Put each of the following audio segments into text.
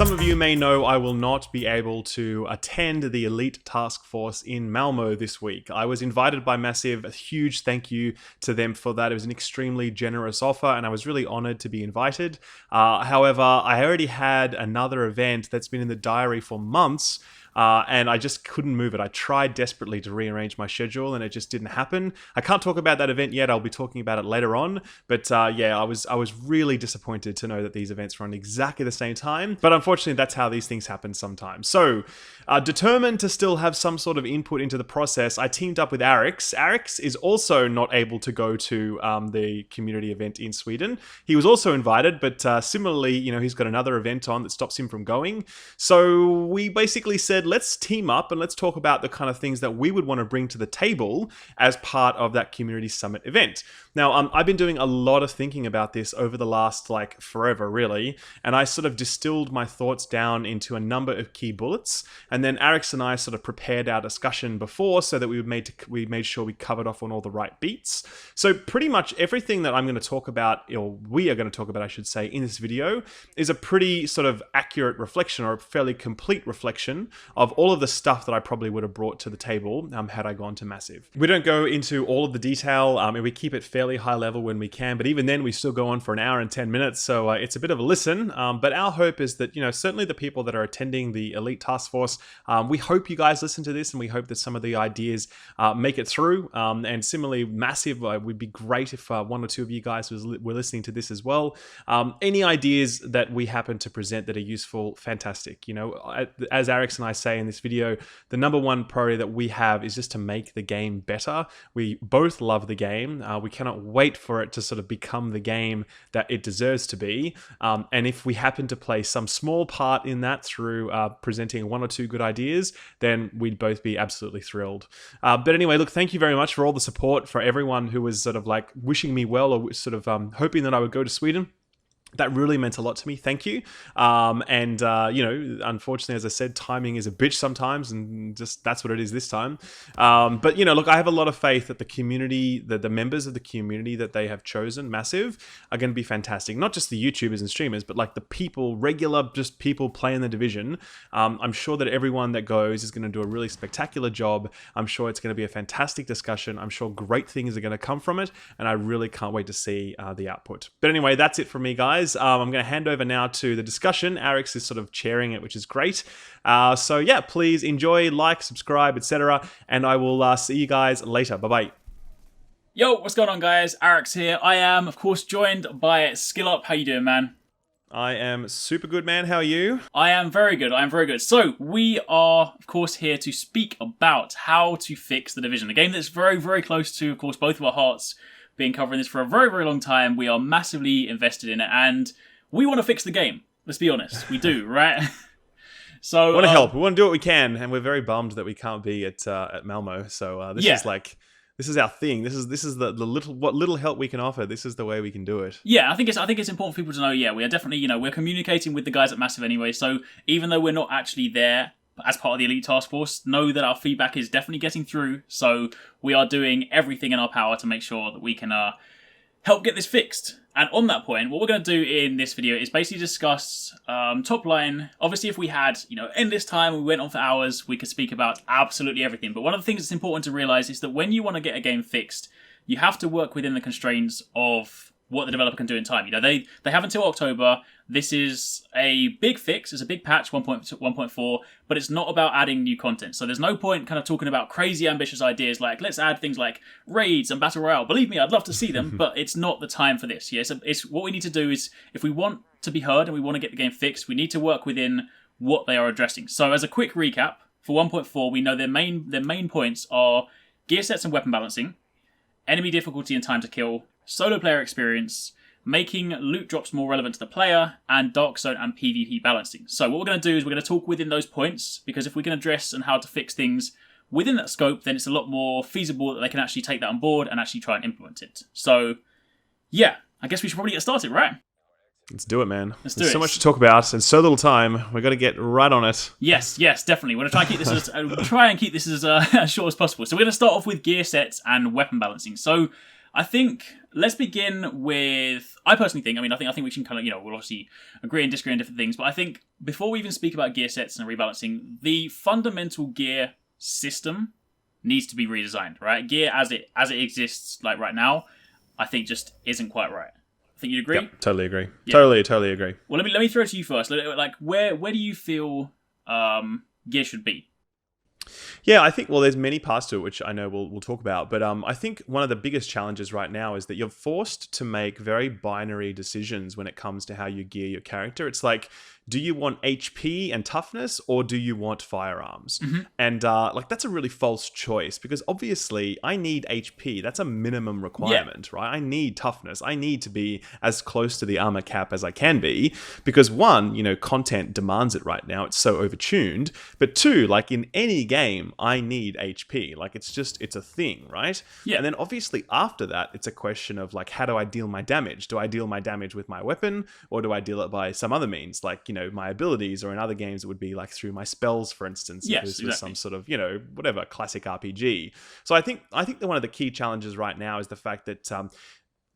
some of you may know, I will not be able to attend the Elite Task Force in Malmo this week. I was invited by Massive. A huge thank you to them for that. It was an extremely generous offer, and I was really honored to be invited. However, I already had another event that's been in the diary for months, and I just couldn't move it. I tried desperately to rearrange my schedule, and it just didn't happen. I can't talk about that event yet. I'll be talking about it later on. But yeah, I was really disappointed to know that these events run exactly the same time. But unfortunately, that's how these things happen sometimes. So, determined to still have some sort of input into the process, I teamed up with Arekkz. Arekkz is also not able to go to the community event in Sweden. He was also invited, but similarly, he's got another event on that stops him from going. So we basically said, let's team up and let's talk about the kind of things that we would want to bring to the table as part of that community summit event. Now, I've been doing a lot of thinking about this over the last, forever, really, and I sort of distilled my thoughts down into a number of key bullets, and then Arekkz and I sort of prepared our discussion before so that we made sure we covered off on all the right beats. So pretty much everything that I'm going to talk about, or we are going to talk about, I should say, in this video, is a pretty sort of accurate reflection, or a fairly complete reflection of all of the stuff that I probably would have brought to the table had I gone to Massive. We don't go into all of the detail, and we keep it fairly high level when we can, but even then we still go on for an hour and 10 minutes, so it's a bit of a listen, but our hope is that, certainly the people that are attending the Elite Task Force, we hope you guys listen to this, and we hope that some of the ideas make it through, and similarly, Massive, would be great if one or two of you guys were listening to this as well. Any ideas that we happen to present that are useful, fantastic. As Arekkz and I say in this video, the number one priority that we have is just to make the game better. We both love the game. We cannot wait for it to sort of become the game that it deserves to be. And if we happen to play some small part in that through presenting one or two good ideas, then we'd both be absolutely thrilled. But anyway, look, thank you very much for all the support, for everyone who was sort of wishing me well, or sort of hoping that I would go to Sweden. That really meant a lot to me. Thank you. Unfortunately, as I said, timing is a bitch sometimes, and just that's what it is this time. But look, I have a lot of faith that the community, the members of the community that they have chosen, Massive, are going to be fantastic. Not just the YouTubers and streamers, but the people, regular just people playing the division. I'm sure that everyone that goes is going to do a really spectacular job. I'm sure it's going to be a fantastic discussion. I'm sure great things are going to come from it, and I really can't wait to see the output. But anyway, that's it from me, guys. I'm going to hand over now to the discussion. Arekkz is sort of chairing it, which is great. So yeah, please enjoy, subscribe, etc. And I will see you guys later. Bye-bye. Yo, what's going on, guys? Arekkz here. I am, of course, joined by SkillUp. How you doing, man? I am super good, man. How are you? I am very good. So, we are, of course, here to speak about how to fix The Division, a game that's very, very close to, of course, both of our hearts. Been covering this for a very, very long time. We are massively invested in it, and we want to fix the game. Let's be honest. We do, right? So we want to help. We want to do what we can, and we're very bummed that we can't be at Malmo. So this is our thing. This is the little help we can offer. This is the way we can do it. Yeah, I think it's important for people to know. Yeah, we are definitely we're communicating with the guys at Massive anyway. So even though we're not actually there as part of the Elite Task Force, know that our feedback is definitely getting through. So we are doing everything in our power to make sure that we can help get this fixed. And on that point, what we're going to do in this video is basically discuss top line. Obviously, if we had endless time, we went on for hours, we could speak about absolutely everything. But one of the things that's important to realize is that when you want to get a game fixed, you have to work within the constraints of what the developer can do in time. They have until October. This is a big fix. It's a big patch, 1.4, but it's not about adding new content. So there's no point kind of talking about crazy ambitious ideas like, let's add things like raids and battle royale. Believe me, I'd love to see them, but it's not the time for this. Yeah, it's what we need to do is, if we want to be heard and we want to get the game fixed, we need to work within what they are addressing. So as a quick recap, for 1.4, we know their main points are gear sets and weapon balancing, enemy difficulty and time to kill, solo player experience, making loot drops more relevant to the player, and dark zone and PvP balancing. So what we're going to do is we're going to talk within those points, because if we can address and how to fix things within that scope, then it's a lot more feasible that they can actually take that on board and actually try and implement it. So yeah, I guess we should probably get started, right? Let's do it, man. Let's do There's it. so much to talk about and so little time. We've got to get right on it. Yes, definitely. We're going to try and keep this as short as possible. So we're going to start off with gear sets and weapon balancing. So I think let's begin with. I personally think. I think we can kind of, we'll obviously agree and disagree on different things. But I think before we even speak about gear sets and rebalancing, the fundamental gear system needs to be redesigned. Right, gear as it exists like right now, I think just isn't quite right. I think you'd agree. Yep, totally agree. Yeah. Totally agree. Well, let me throw it to you first. Like, where do you feel gear should be? Yeah, I think, well, there's many parts to it, which I know we'll talk about. But I think one of the biggest challenges right now is that you're forced to make very binary decisions when it comes to how you gear your character. It's like, do you want HP and toughness, or do you want firearms? Mm-hmm. And that's a really false choice, because obviously I need HP. That's a minimum requirement, right? I need toughness. I need to be as close to the armor cap as I can be, because one, content demands it right now. It's so overtuned. But two, like in any game, I need HP. Like it's a thing, right? Yeah. And then obviously after that, it's a question of like, how do I deal my damage? Do I deal my damage with my weapon, or do I deal it by some other means? Like, my abilities, or in other games it would be like through my spells, for instance. Yes, if this exactly. was some sort of, whatever, classic RPG. So I think that one of the key challenges right now is the fact that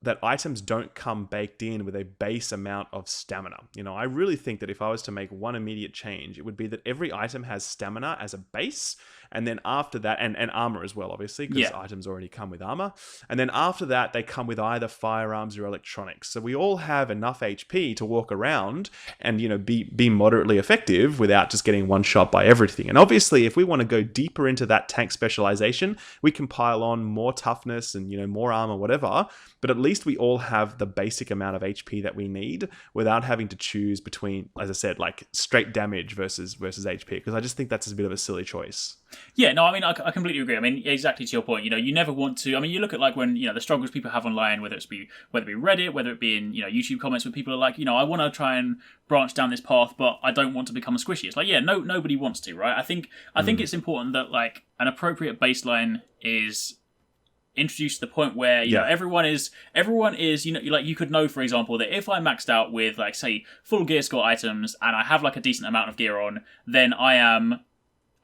that items don't come baked in with a base amount of stamina. I really think that if I was to make one immediate change, it would be that every item has stamina as a base, and then after that, and armor as well, obviously, because items already come with armor. And then after that, they come with either firearms or electronics. So we all have enough HP to walk around and, be moderately effective without just getting one shot by everything. And obviously, if we want to go deeper into that tank specialization, we can pile on more toughness and, more armor, whatever. But at least we all have the basic amount of HP that we need without having to choose between, as I said, like straight damage versus HP, because I just think that's a bit of a silly choice. Yeah, no, I completely agree. Exactly to your point. You never want to. You look at like when the struggles people have online, whether it be Reddit, whether it be in YouTube comments, where people are like, I want to try and branch down this path, but I don't want to become a squishy. It's like, nobody wants to, right? I think it's important that like an appropriate baseline is introduced to the point where everyone is like, you could know, for example, that if I maxed out with like, say, full gear score items and I have like a decent amount of gear on, then I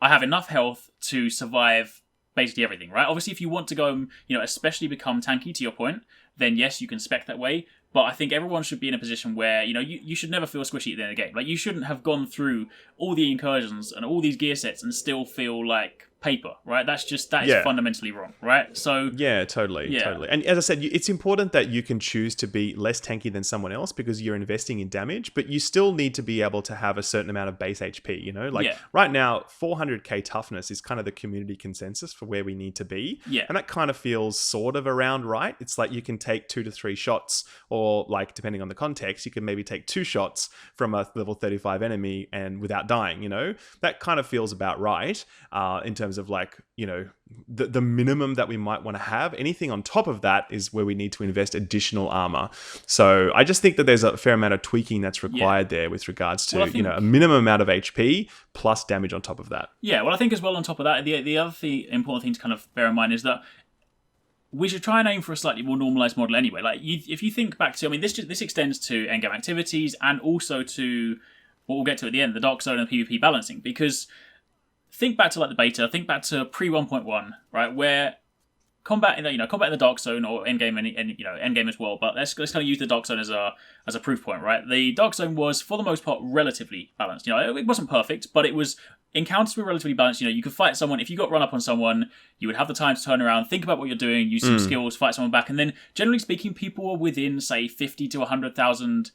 have enough health to survive basically everything, right? Obviously, if you want to go, especially become tanky, to your point, then yes, you can spec that way. But I think everyone should be in a position where, you should never feel squishy at the end of the game. Like, you shouldn't have gone through all the incursions and all these gear sets and still feel like paper, right? That is fundamentally wrong, right? So totally. And as I said, it's important that you can choose to be less tanky than someone else because you're investing in damage, but you still need to be able to have a certain amount of base HP. Right now, 400k toughness is kind of the community consensus for where we need to be, and that kind of feels sort of around right. It's like you can take 2 to 3 shots, or like depending on the context, you can maybe take 2 shots from a level 35 enemy and without dying. That kind of feels about right in terms of like, the minimum that we might want to have. Anything on top of that is where we need to invest additional armor. So I just think that there's a fair amount of tweaking that's required there with regards to, a minimum amount of HP plus damage on top of that. Yeah, well, I think as well on top of that, the other important thing to kind of bear in mind is that we should try and aim for a slightly more normalized model anyway. Like, if you think back to, this extends to endgame activities and also to what we'll get to at the end, the Dark Zone and PvP balancing, because think back to like the beta, think back to pre 1.1, right, where combat in the Dark Zone or endgame and endgame as well. But let's kind of use the Dark Zone as a proof point, right? The Dark Zone was for the most part relatively balanced. It wasn't perfect, but it was. Encounters were relatively balanced. You could fight someone. If you got run up on someone, you would have the time to turn around, think about what you're doing, use some skills, fight someone back, and then generally speaking, people were within say 50 to 100,000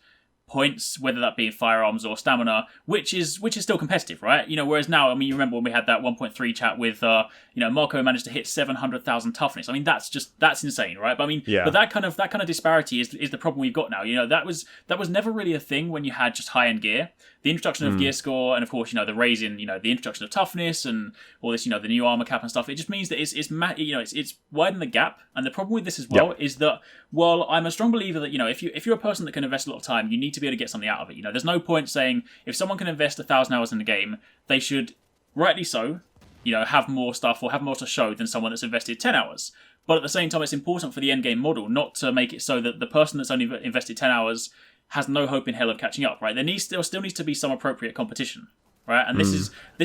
points, whether that be in firearms or stamina, which is still competitive, right? Whereas now, you remember when we had that 1.3 chat with, Marco managed to hit 700,000 toughness. That's insane, right? But but that kind of disparity is the problem we've got now. That was never really a thing when you had just high end gear. The introduction of gear score, and of course, the raise in, the introduction of toughness and all this, the new armor cap and stuff. It just means that it's widened the gap. And the problem with this as well is that, while I'm a strong believer that, if you're a person that can invest a lot of time, you need to be able to get something out of it. There's no point saying if someone can invest 1,000 hours in the game, they should, rightly so, have more stuff or have more to show than someone that's invested 10 hours. But at the same time, it's important for the end game model not to make it so that the person that's only invested 10 hours has no hope in hell of catching up, right? There still needs to be some appropriate competition. right? And this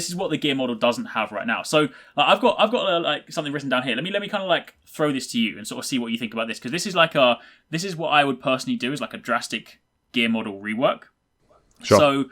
is what the gear model doesn't have right now. So I've got like something written down here. Let me kind of like throw this to you and sort of see what you think about this, because this is what I would personally do, is like a drastic gear model rework. Sure. So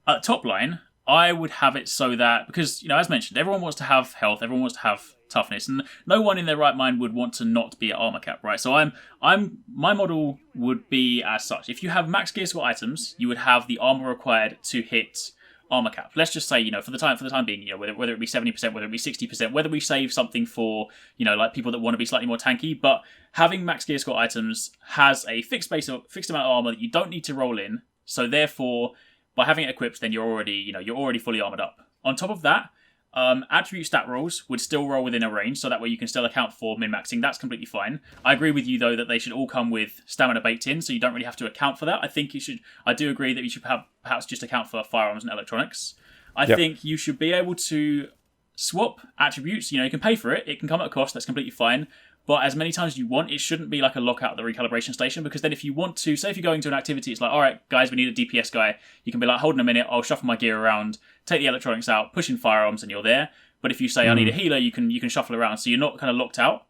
at top line, I would have it so that, because, as mentioned, everyone wants to have health, everyone wants to have toughness, and no one in their right mind would want to not be at armor cap, right? So my model would be as such. If you have max gear score items, you would have the armor required to hit armor cap. Let's just say, for the time being, whether it be 70%, whether it be 60%, whether we save something for, like people that want to be slightly more tanky, but having max gear score items has a fixed amount of armor that you don't need to roll in. So therefore, by having it equipped, then you're already fully armored up. On top of that, attribute stat rolls would still roll within a range, so that way you can still account for min-maxing. That's completely fine. I agree with you, though, that they should all come with stamina baked in, so you don't really have to account for that. I do agree that you should perhaps just account for firearms and electronics. I think you should be able to swap attributes. You can pay for it. It can come at a cost. That's completely fine. But as many times as you want, it shouldn't be like a lockout at the recalibration station, because then if you want to, say if you're going to an activity, it's like, all right, guys, we need a DPS guy. You can be like, hold on a minute, I'll shuffle my gear around, take the electronics out, push in firearms, and you're there. But if you say, I need a healer, you can shuffle around, so you're not kind of locked out.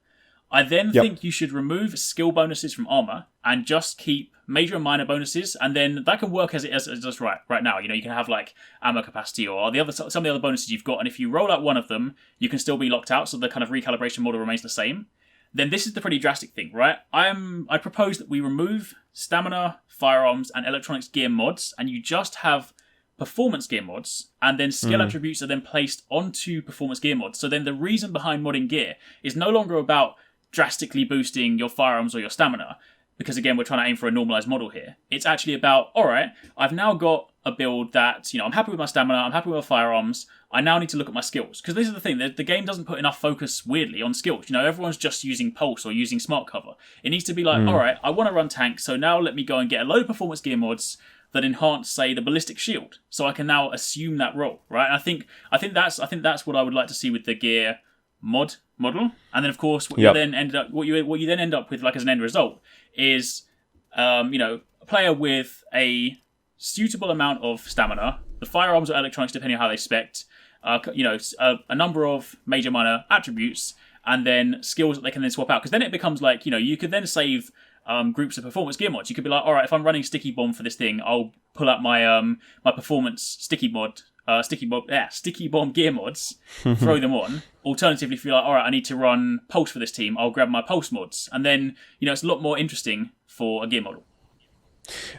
I then think you should remove skill bonuses from armor and just keep major and minor bonuses, and then that can work as it does right now. You can have like ammo capacity or some of the other bonuses you've got, and if you roll out one of them, you can still be locked out, so the kind of recalibration model remains the same. Then this is the pretty drastic thing, right? I propose that we remove stamina, firearms, and electronics gear mods, and you just have performance gear mods, and then skill attributes are then placed onto performance gear mods. So then the reason behind modding gear is no longer about drastically boosting your firearms or your stamina, because again, we're trying to aim for a normalized model here. It's actually about, all right, I've now got a build that, I'm happy with my stamina, I'm happy with my firearms, I now need to look at my skills. Because this is the thing, the game doesn't put enough focus, weirdly, on skills. Everyone's just using Pulse or using Smart Cover. It needs to be like, all right, I want to run tank, so now let me go and get a load of performance gear mods that enhance, say, the ballistic shield. So I can now assume that role, right? And I think that's what I would like to see with the gear model. And then, of course, what you then end up with, like, as an end result, is a player with a suitable amount of stamina, the firearms or electronics, depending on how they spec, a number of major minor attributes, and then skills that they can then swap out. Because then it becomes like, you could then save groups of performance gear mods. You could be like, all right, if I'm running sticky bomb for this thing, I'll pull out my my performance sticky bomb gear mods, throw them on. Alternatively, if you're like, all right, I need to run pulse for this team, I'll grab my pulse mods, and then it's a lot more interesting for a gear model.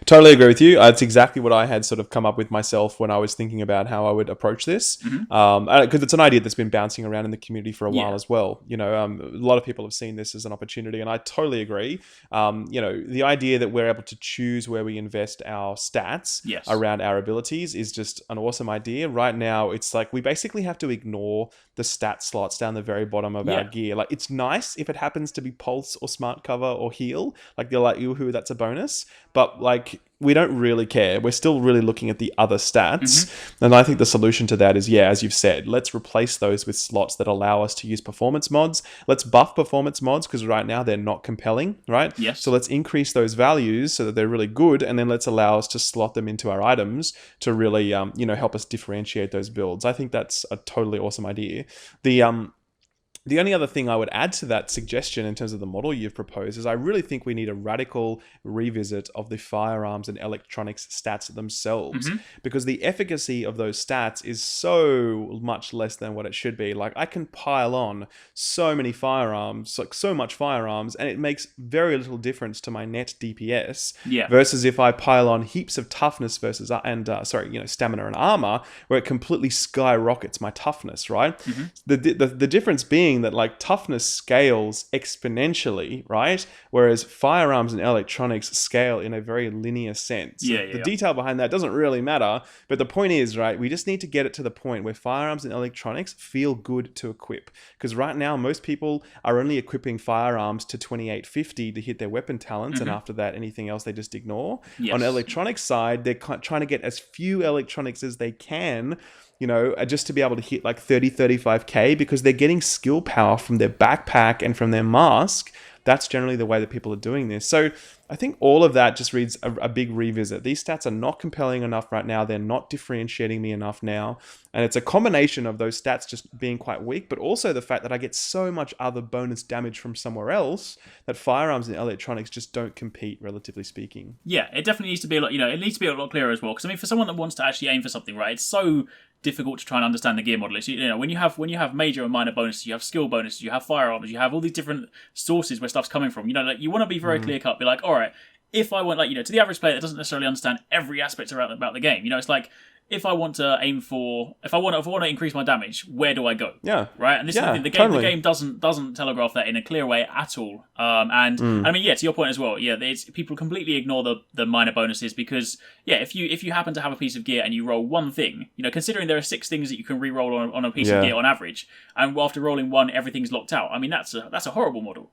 Totally agree with you. That's exactly what I had sort of come up with myself when I was thinking about how I would approach this. Because it's an idea that's been bouncing around in the community for a while as well. A lot of people have seen this as an opportunity, and I totally agree. The idea that we're able to choose where we invest our stats around our abilities is just an awesome idea. Right now, it's like we basically have to ignore the stat slots down the very bottom of our gear. Like, it's nice if it happens to be pulse or smart cover or heal. Like, they're like, yoo-hoo, that's a bonus. But like, we don't really care. We're still really looking at the other stats. And I think the solution to that is, as you've said, let's replace those with slots that allow us to use performance mods. Let's buff performance mods, because right now they're not compelling, right? Yes. So let's increase those values so that they're really good, and then let's allow us to slot them into our items to really, help us differentiate those builds. I think that's a totally awesome idea. The only other thing I would add to that suggestion in terms of the model you've proposed is I really think we need a radical revisit of the firearms and electronics stats themselves, because the efficacy of those stats is so much less than what it should be. Like, I can pile on so many firearms, like so much firearms, and it makes very little difference to my net DPS. Versus if I pile on heaps of toughness stamina and armor, where it completely skyrockets my toughness, right? The difference being that, like, toughness scales exponentially, right? Whereas firearms and electronics scale in a very linear sense. The detail behind that doesn't really matter, but the point is, right, we just need to get it to the point where firearms and electronics feel good to equip. Because right now, most people are only equipping firearms to 2850 to hit their weapon talents, and after that, anything else they just ignore. On the electronics side, they're trying to get as few electronics as they can, just to be able to hit like 30, 35k, because they're getting skill power from their backpack and from their mask that's generally the way that people are doing this. So I think all of that just reads a big revisit. These stats are not compelling enough right now. They're not differentiating me enough now. And it's a combination of those stats just being quite weak, but also the fact that I get so much other bonus damage from somewhere else that firearms and electronics just don't compete, relatively speaking. Yeah, it definitely needs to be a lot, it needs to be a lot clearer as well. Because I mean, for someone that wants to actually aim for something, right, it's so difficult to try and understand the gear model. It's, when you have major and minor bonuses, you have skill bonuses, you have firearms, you have all these different sources where stuff's coming from. You want to be very clear cut. Be like, all right, if I want, to the average player that doesn't necessarily understand every aspect about the game, it's like, if I want to if I want to increase my damage, where do I go? Yeah. Right. And this is the thing. The game doesn't telegraph that in a clear way at all. And I mean, to your point as well. Yeah, people completely ignore the minor bonuses because if you happen to have a piece of gear and you roll one thing, considering there are 6 things that you can re-roll on a piece of gear on average, and after rolling one, everything's locked out. I mean, that's a horrible model.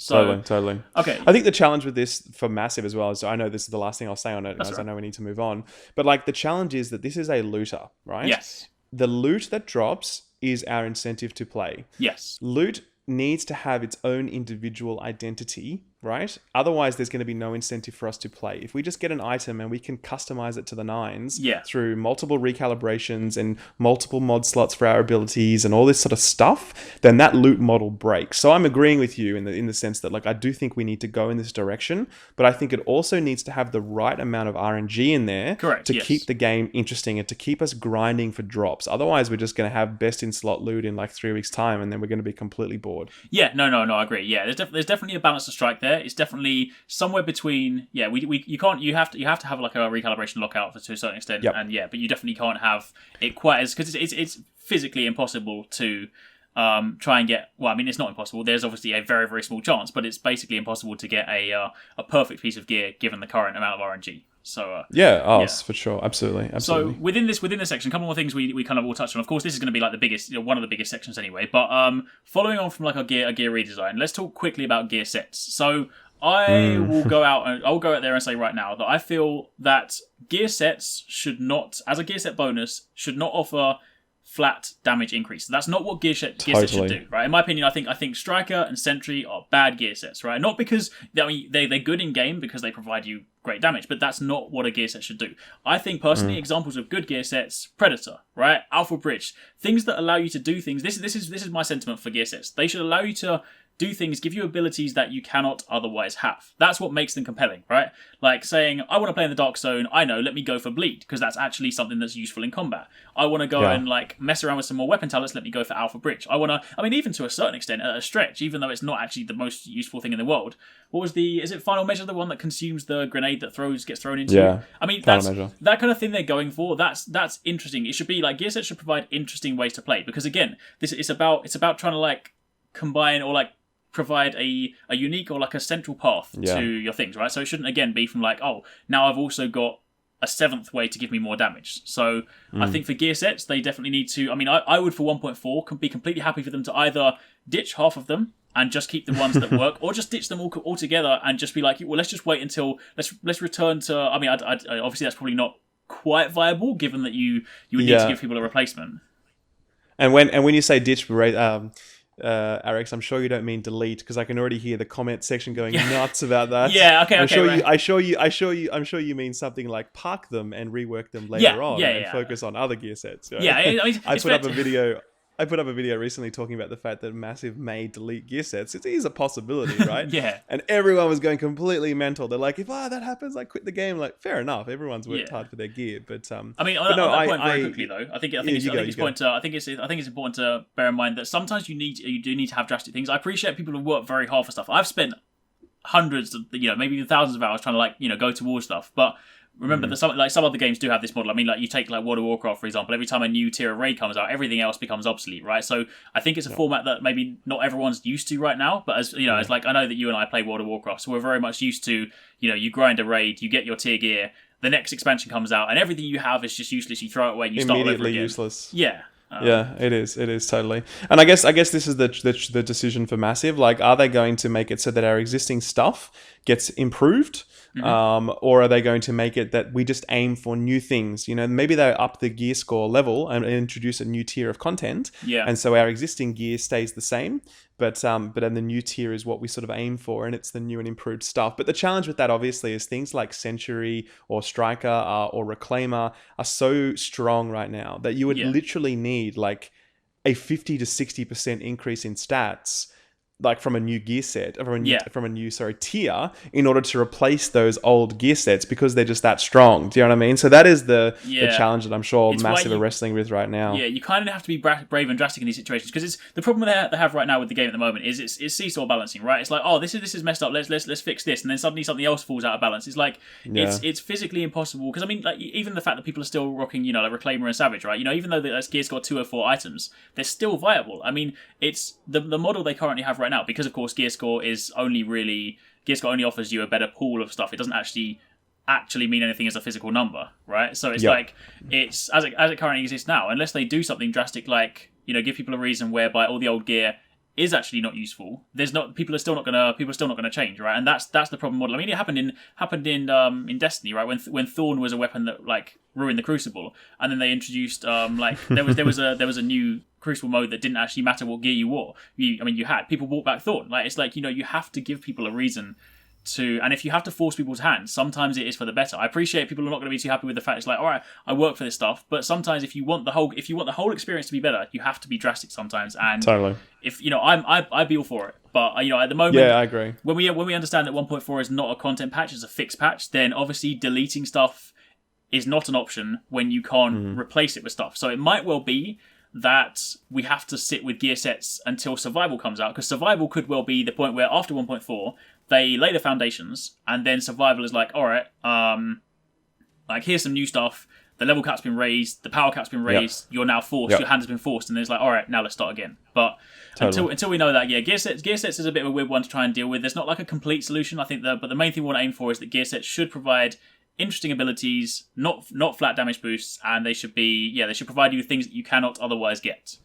So, Totally. Okay. I think the challenge with this for Massive as well is, I know this is the last thing I'll say on it, I know we need to move on, but like the challenge is that this is a looter, right? Yes. The loot that drops is our incentive to play. Yes. Loot needs to have its own individual identity, right? Otherwise, there's going to be no incentive for us to play. If we just get an item and we can customize it to the nines through multiple recalibrations and multiple mod slots for our abilities and all this sort of stuff, then that loot model breaks. So I'm agreeing with you in the sense that, like, I do think we need to go in this direction, but I think it also needs to have the right amount of RNG in there to keep the game interesting and to keep us grinding for drops. Otherwise, we're just going to have best in slot loot in like 3 weeks' time, and then we're going to be completely bored. Yeah, no, I agree. Yeah, there's definitely a balance to strike there. It's definitely somewhere between. Yeah, you have to have like a recalibration lockout to a certain extent, and but you definitely can't have it quite as, because it's physically impossible to try and get. Well, I mean, it's not impossible. There's obviously a very, very small chance, but it's basically impossible to get a perfect piece of gear given the current amount of RNG. So for sure, absolutely. So within this section, a couple more things we kind of all touched on. Of course, this is going to be like the biggest, one of the biggest sections anyway. But following on from like a gear redesign, let's talk quickly about gear sets. So I will go out there and say right now that I feel that gear sets should not, as a gear set bonus, should not offer flat damage increase. That's not what gear sets should do, right? In my opinion, I think Striker and Sentry are bad gear sets, right? Not because they're good in game because they provide you great damage, but that's not what a gear set should do. I think personally, examples of good gear sets: Predator, right? Alpha Bridge, things that allow you to do things. This is my sentiment for gear sets. They should allow you to do things, give you abilities that you cannot otherwise have. That's what makes them compelling, right? Like saying, I want to play in the Dark Zone, let me go for Bleed, because that's actually something that's useful in combat. I want to go and like mess around with some more weapon talents, let me go for Alpha Bridge. Even to a certain extent, at a stretch, even though it's not actually the most useful thing in the world. Is it Final Measure, the one that consumes the grenade that gets thrown into you? I mean, that kind of thing they're going for. That's interesting. It should be like, gear sets should provide interesting ways to play, because again, it's about trying to like combine or like provide a unique or like a central path to your things, right? So it shouldn't again be from like, oh, now I've also got a 7th way to give me more damage. So I think for gear sets, they definitely need to. I mean, I would for 1.4 be completely happy for them to either ditch half of them and just keep the ones that work, or just ditch them all together and just be like, well, let's just wait until let's return to. I mean, I obviously that's probably not quite viable given that you would need to give people a replacement. And when you say ditch, Arekkz, I'm sure you don't mean delete, because I can already hear the comment section going nuts about that. I'm sure you mean something like park them and rework them later on and focus on other gear sets. Right? I put up a video recently talking about the fact that Massive may delete gear sets. It is a possibility, right? And everyone was going completely mental. They're like, if that happens, I quit the game. Like, fair enough. Everyone's worked hard for their gear, but I mean, on that point very quickly though, I think it's important to bear in mind that sometimes you do need to have drastic things. I appreciate people who work very hard for stuff. I've spent hundreds of, maybe even thousands of hours trying to go towards stuff, but remember that some other games do have this model. I mean, like you take like World of Warcraft, for example. Every time a new tier of raid comes out, everything else becomes obsolete, right? So I think it's a format that maybe not everyone's used to right now. But as it's like, I know that you and I play World of Warcraft, so we're very much used to, you grind a raid, you get your tier gear, the next expansion comes out, and everything you have is just useless. You throw it away and you start all over again. Immediately useless. Yeah. It is totally. And I guess this is the decision for Massive. Like, are they going to make it so that our existing stuff gets improved? Or are they going to make it that we just aim for new things? You know, maybe they up the gear score level and introduce a new tier of content. Yeah. And so our existing gear stays the same, but then the new tier is what we sort of aim for, and it's the new and improved stuff. But the challenge with that obviously is things like Century or Striker or Reclaimer are so strong right now that you would literally need like a 50 to 60% increase in stats, like from a new gear set, from a new tier, in order to replace those old gear sets, because they're just that strong. Do you know what I mean? So that is the challenge that I'm sure Massive are wrestling with right now. Yeah, you kind of have to be brave and drastic in these situations, because it's the problem they have right now with the game at the moment is it's seesaw balancing, right? It's like, oh, this is messed up. Let's fix this, and then suddenly something else falls out of balance. It's like it's physically impossible, because I mean, like, even the fact that people are still rocking, you know, like Reclaimer and Savage, right? You know, even though that's gear score 204 items, they're still viable. I mean, it's the model they currently have right now, because of course gear score only offers you a better pool of stuff. It doesn't actually mean anything as a physical number, right? So it's like, it's as it currently exists now, unless they do something drastic, like, you know, give people a reason whereby all the old gear is actually not useful. People are still not gonna change, right? And that's the problem model. I mean, it happened in Destiny, right? When Thorn was a weapon that like ruined the Crucible, and then they introduced like there was a new Crucible mode that didn't actually matter what gear you wore. You had people brought back Thorn. Like, it's like, you know, you have to give people a reason to, and if you have to force people's hands, sometimes it is for the better. I appreciate people are not going to be too happy with the fact it's like, all right, I work for this stuff, but sometimes if you want the whole experience to be better, you have to be drastic sometimes. And totally, if you know, I'd be all for it. But you know, at the moment, I agree. When we understand that 1.4 is not a content patch, it's a fixed patch, then obviously deleting stuff is not an option when you can't replace it with stuff. So it might well be that we have to sit with gear sets until Survival comes out, because Survival could well be the point where after 1.4 they lay the foundations, and then Survival is like, all right, like, here's some new stuff. The level cap's been raised, the power cap's been raised. You're now forced. Your hand has been forced, and then it's like, all right, now let's start again. But until we know that, gear sets is a bit of a weird one to try and deal with. There's not like a complete solution. I think but the main thing we want to aim for is that gear sets should provide interesting abilities, not flat damage boosts, and they should provide you with things that you cannot otherwise get.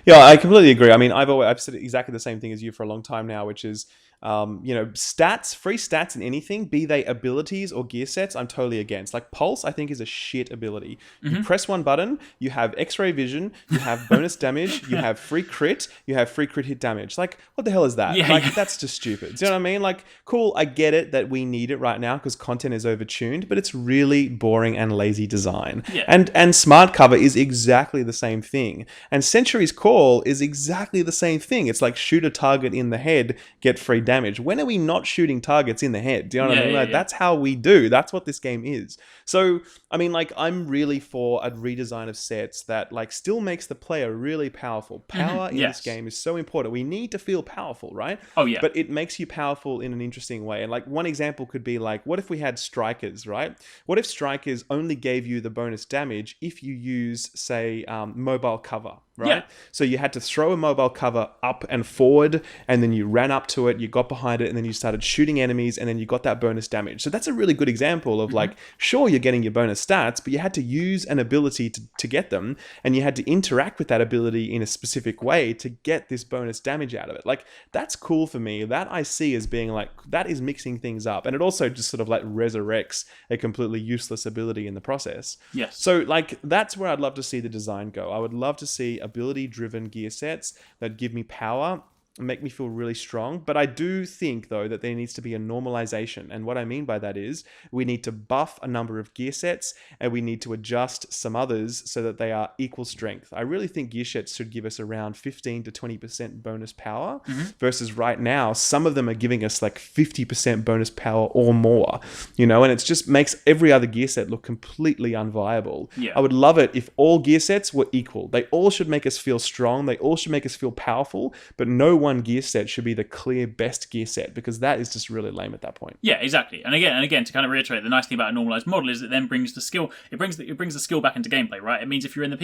Yeah, I completely agree. I mean, I've said exactly the same thing as you for a long time now, which is, you know, free stats in anything, be they abilities or gear sets, I'm totally against. Like Pulse, I think, is a shit ability. You press one button, you have X-ray vision, you have bonus damage, you have free crit, you have free crit hit damage. Like, what the hell is that? That's just stupid. Do you know what I mean? Like, cool, I get it that we need it right now because content is overtuned, but it's really boring and lazy design. Yeah. And Smart Cover is exactly the same thing. And Century's Call is exactly the same thing. It's like shoot a target in the head, get free damage. When are we not shooting targets in the head? Do you know what I mean? Like, that's how we do. That's what this game is. So, I mean, like, I'm really for a redesign of sets that, like, still makes the player really powerful. Power in this game is so important. We need to feel powerful, right? Oh, yeah. But it makes you powerful in an interesting way. And, like, one example could be, like, what if we had Strikers, right? What if Strikers only gave you the bonus damage if you use, say, mobile cover? Right? Yeah. So you had to throw a mobile cover up and forward, and then you ran up to it, you got behind it, and then you started shooting enemies, and then you got that bonus damage. So that's a really good example of like, sure, you're getting your bonus stats, but you had to use an ability to get them, and you had to interact with that ability in a specific way to get this bonus damage out of it. Like, that's cool for me. That I see as being like, that is mixing things up. And it also just sort of like resurrects a completely useless ability in the process. Yes. So like, that's where I'd love to see the design go. I would love to see ability-driven gear sets that give me power and make me feel really strong. But I do think, though, that there needs to be a normalization. And what I mean by that is we need to buff a number of gear sets and we need to adjust some others so that they are equal strength. I really think gear sets should give us around 15 to 20% bonus power versus right now, some of them are giving us like 50% bonus power or more, you know, and it just makes every other gear set look completely unviable. Yeah. I would love it if all gear sets were equal. They all should make us feel strong. They all should make us feel powerful, but no one gear set should be the clear best gear set, because that is just really lame at that point. Yeah, exactly. And again, to kind of reiterate, the nice thing about a normalized model is it then brings the skill. It brings the skill back into gameplay, right? It means if you're in the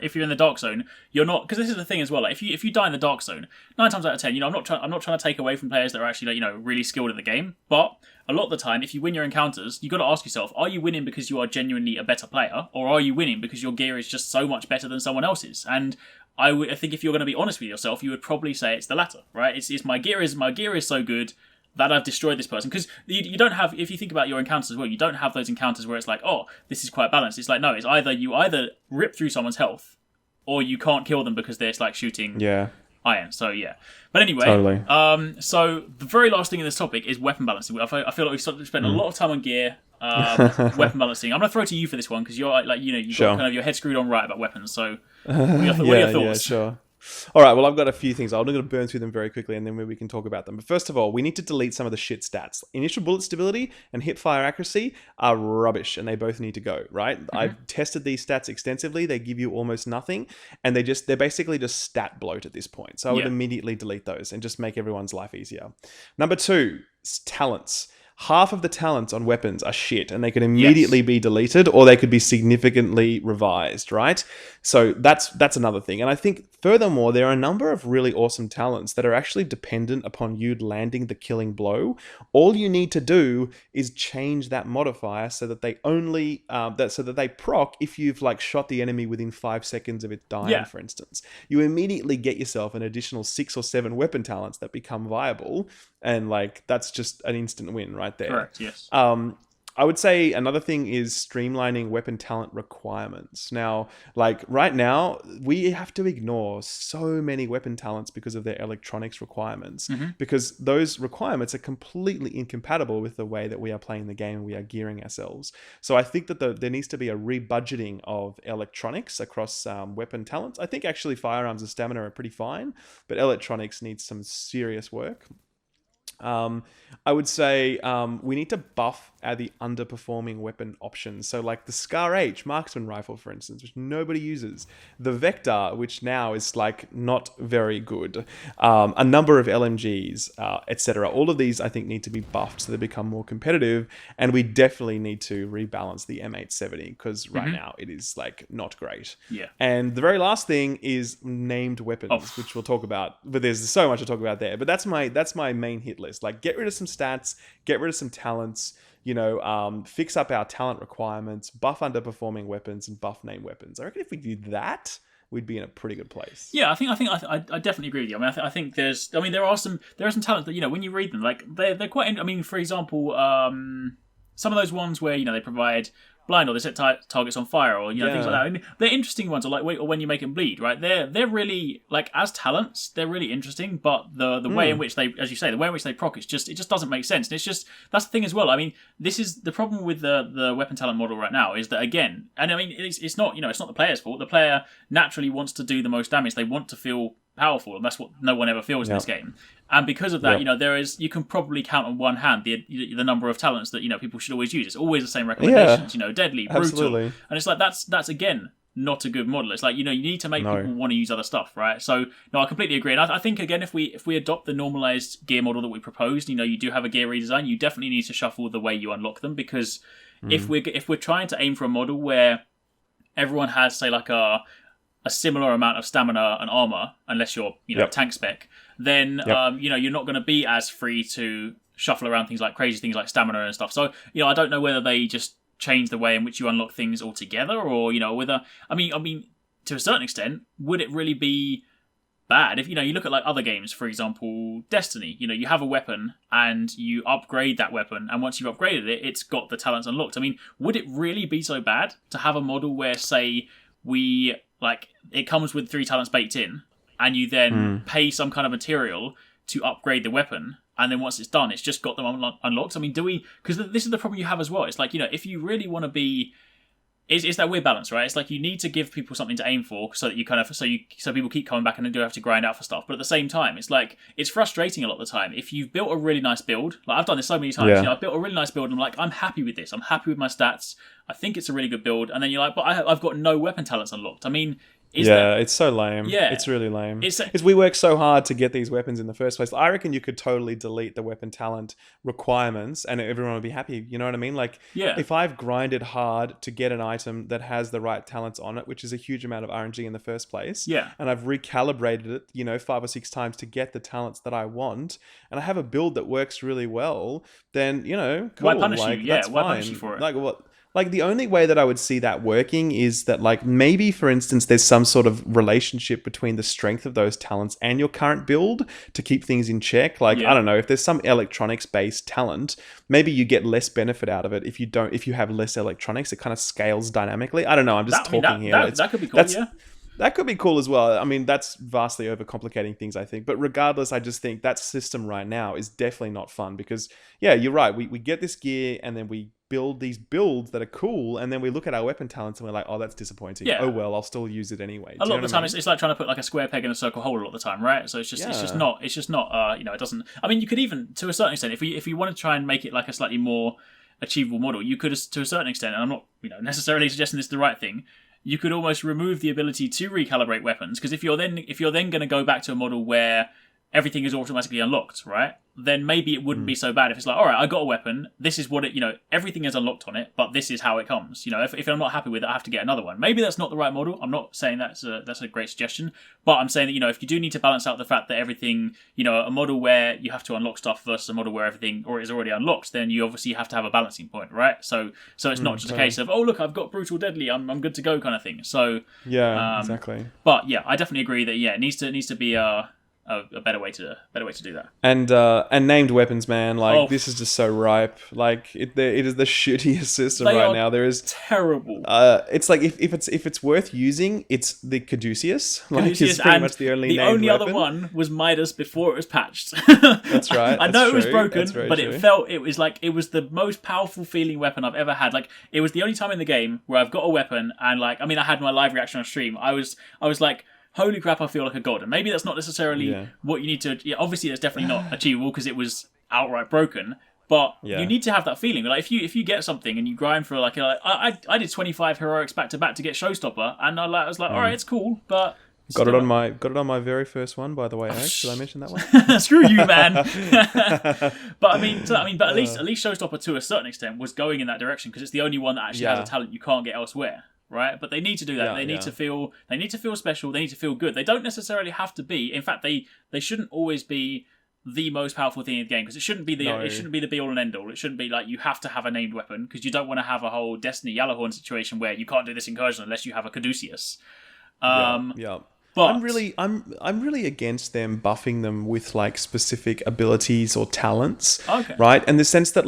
if you're in the dark zone, you're not, because this is the thing as well. Like, if you die in the dark zone, 9 times out of 10, you know, I'm not trying to take away from players that are actually, like, you know, really skilled at the game, but a lot of the time, if you win your encounters, you got to ask yourself: are you winning because you are genuinely a better player, or are you winning because your gear is just so much better than someone else's? And I think if you're going to be honest with yourself, you would probably say it's the latter, right? It's my gear is so good that I've destroyed this person. Because you don't have, if you think about your encounters as well, you don't have those encounters where it's like, oh, this is quite balanced. It's like, no, it's you either rip through someone's health or you can't kill them because they're like shooting iron. So yeah. But anyway, Totally. So the very last thing in this topic is weapon balancing. I feel like we've spent a lot of time on gear, weapon balancing. I'm going to throw it to you for this one because you're like, you've got kind of your head screwed on right about weapons. So what are your thoughts? Yeah, sure. All right, well, I've got a few things. I'm going to burn through them very quickly and then maybe we can talk about them. But first of all, we need to delete some of the shit stats. Initial bullet stability and hip fire accuracy are rubbish and they both need to go, right? I've tested these stats extensively. They give you almost nothing and they're basically just stat bloat at this point. So I would immediately delete those and just make everyone's life easier. Number 2, talents. Half of the talents on weapons are shit and they could immediately be deleted or they could be significantly revised, right? So that's another thing. And I think furthermore, there are a number of really awesome talents that are actually dependent upon you landing the killing blow. All you need to do is change that modifier so that they only so that they proc if you've like shot the enemy within 5 seconds of it dying, for instance. You immediately get yourself an additional 6 or 7 weapon talents that become viable. And like that's just an instant win right there. Correct, yes. I would say another thing is streamlining weapon talent requirements. Now, like right now, we have to ignore so many weapon talents because of their electronics requirements, because those requirements are completely incompatible with the way that we are playing the game and we are gearing ourselves. So I think that there needs to be a rebudgeting of electronics across weapon talents. I think actually firearms and stamina are pretty fine, but electronics needs some serious work. I would say we need to buff the underperforming weapon options. So like the Scar H marksman rifle, for instance, which nobody uses. The Vector, which now is like not very good. A number of LMGs, etc. All of these I think need to be buffed so they become more competitive. And we definitely need to rebalance the M870 because right now it is like not great. Yeah. And the very last thing is named weapons, which we'll talk about. But there's so much to talk about there. But that's my main hit list. Like get rid of some stats, get rid of some talents, fix up our talent requirements, buff underperforming weapons and buff named weapons. I reckon if we do that, we'd be in a pretty good place. Yeah, I definitely agree with you. I think there are some talents that when you read them, like they're quite. For example, some of those ones where they provide blind or they set targets on fire or things like that. They're interesting ones, or when you make them bleed, right? They're really like as talents, they're really interesting. But the way in which they, as you say, the way in which they proc, it just doesn't make sense. And it's just that's the thing as well. This is the problem with the weapon talent model right now is that again, and it's not it's not the player's fault. The player naturally wants to do the most damage. They want to feel powerful, and that's what no one ever feels in this game. And because of that, you can probably count on one hand the number of talents that people should always use. It's always the same recommendations. Deadly, brutal, absolutely. And it's like that's again not a good model. It's like you need to make people want to use other stuff, right? So no, I completely agree. And I think again, if we adopt the normalized gear model that we proposed, you do have a gear redesign. You definitely need to shuffle the way you unlock them because if we're trying to aim for a model where everyone has say like a similar amount of stamina and armor, unless you're tank spec, then you're not going to be as free to shuffle around things like stamina and stuff. So I don't know whether they just change the way in which you unlock things altogether, or whether to a certain extent, would it really be bad if you look at like other games, for example Destiny, you have a weapon and you upgrade that weapon, and once you've upgraded it, it's got the talents unlocked. Would it really be so bad to have a model where say it comes with 3 talents baked in, and you then pay some kind of material to upgrade the weapon, and then once it's done, it's just got them unlocked? Do we? Because this is the problem you have as well. It's like if you really want to be, it's that weird balance, right? It's like you need to give people something to aim for, so that so people keep coming back and do have to grind out for stuff. But at the same time, it's like it's frustrating a lot of the time. If you've built a really nice build, like I've done this so many times, I've built a really nice build, and I'm like, I'm happy with this. I'm happy with my stats. I think it's a really good build, and then you're like, but I've got no weapon talents unlocked. It's so lame. Yeah. It's really lame. Because we work so hard to get these weapons in the first place. I reckon you could totally delete the weapon talent requirements and everyone would be happy. You know what I mean? Like, if I've grinded hard to get an item that has the right talents on it, which is a huge amount of RNG in the first place, and I've recalibrated it, 5 or 6 times to get the talents that I want, and I have a build that works really well, then, cool. Why punish you? That's why fine. punish you for it? Like, what? like the only way that I would see that working is that like maybe, for instance, there's some sort of relationship between the strength of those talents and your current build to keep things in check. Like, I don't know, if there's some electronics based talent, maybe you get less benefit out of it if you have less electronics. It kind of scales dynamically. I don't know. I'm just talking here. That could be cool. That could be cool as well. I mean, that's vastly overcomplicating things, I think. But regardless, I just think that system right now is definitely not fun because, yeah, you're right. We get this gear and then we build these builds that are cool, and then we look at our weapon talents and we're like, oh, that's disappointing. Yeah. Oh well, I'll still use it anyway. A lot of the time, it's like trying to put like a square peg in a circle hole a lot of the time, right? So it's just not. It doesn't. I mean, you could even, to a certain extent, if you want to try and make it like a slightly more achievable model, you could, to a certain extent, and I'm not necessarily suggesting this is the right thing. You could almost remove the ability to recalibrate weapons, because if you're then going to go back to a model where everything is automatically unlocked, right? Then maybe it wouldn't be so bad if it's like, all right, I got a weapon. This is what it, everything is unlocked on it, but this is how it comes. If I'm not happy with it, I have to get another one. Maybe that's not the right model. I'm not saying that's a great suggestion, but I'm saying that, if you do need to balance out the fact that everything, a model where you have to unlock stuff versus a model where everything or is already unlocked, then you obviously have to have a balancing point, right? So it's not just a case of, oh look, I've got brutal deadly, I'm good to go kind of thing. So exactly. But yeah, I definitely agree that it needs to be a better way to do that. And named weapons, man, this is just so ripe. Like it is the shittiest system right now. There is terrible. It's like if it's worth using, it's the Caduceus. It's pretty much the only. The only other one was Midas before it was patched. That's right. I know it was broken, but it was the most powerful feeling weapon I've ever had. Like it was the only time in the game where I've got a weapon and I had my live reaction on stream. I was like, holy crap, I feel like a god. And maybe that's not necessarily what you need to... Yeah, obviously, it's definitely not achievable because it was outright broken. But you need to have that feeling. Like if you get something and you grind for I did 25 heroics back to back to get Showstopper, and I was like, all right, it's cool, but... Got it on my very first one, by the way, Arekkz. Did I mention that one? Screw you, man. But at least Showstopper to a certain extent was going in that direction because it's the only one that actually has a talent you can't get elsewhere. Right, but they need to do that. They need to feel special. They need to feel good. They don't necessarily have to be. In fact, they shouldn't always be the most powerful thing in the game because it shouldn't be the be all and end all. It shouldn't be like you have to have a named weapon because you don't want to have a whole Destiny Yellowhorn situation where you can't do this incursion unless you have a Caduceus. But I'm really against them buffing them with like specific abilities or talents. Okay. Right, and the sense that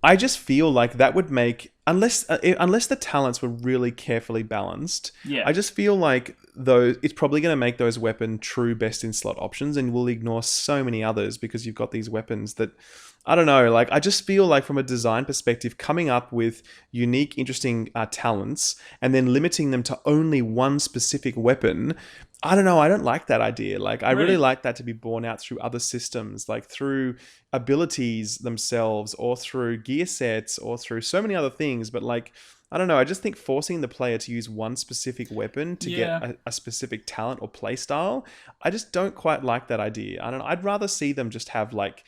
I just feel like that would make unless the talents were really carefully balanced. Yeah. I just feel like it's probably going to make those weapon true best in slot options, and we'll ignore so many others because you've got these weapons that I don't know. Like I just feel like from a design perspective, coming up with unique, interesting talents and then limiting them to only one specific weapon. I don't know. I don't like that idea. Like, I really like that to be borne out through other systems, like through abilities themselves or through gear sets or through so many other things. But like, I don't know. I just think forcing the player to use one specific weapon to get a specific talent or play style, I just don't quite like that idea. I don't know. I'd rather see them just have like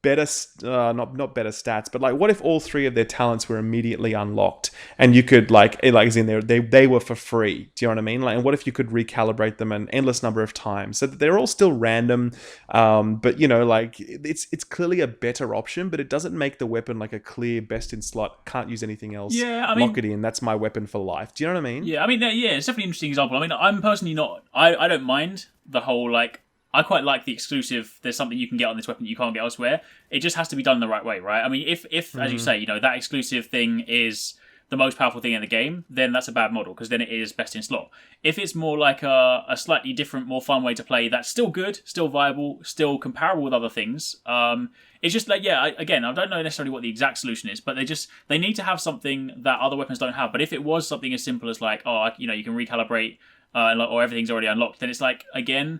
better, not better stats, but like what if all three of their talents were immediately unlocked and you could like as in they were for free? Do you know what I mean? Like, and what if you could recalibrate them an endless number of times so that they're all still random, but like it's clearly a better option, but it doesn't make the weapon like a clear best in slot, can't use anything else. Lock it in. That's my weapon for life. Do you know what I mean? Yeah, it's definitely an interesting example. I mean, I'm personally not. I don't mind the whole like. I quite like the exclusive, there's something you can get on this weapon that you can't get elsewhere. It just has to be done the right way, right? I mean, if as you say, that exclusive thing is the most powerful thing in the game, then that's a bad model, because then it is best in slot. If it's more like a slightly different, more fun way to play, that's still good, still viable, still comparable with other things. It's just like, again, I don't know necessarily what the exact solution is, but they need to have something that other weapons don't have. But if it was something as simple as like, you can recalibrate, or everything's already unlocked, then it's like, again...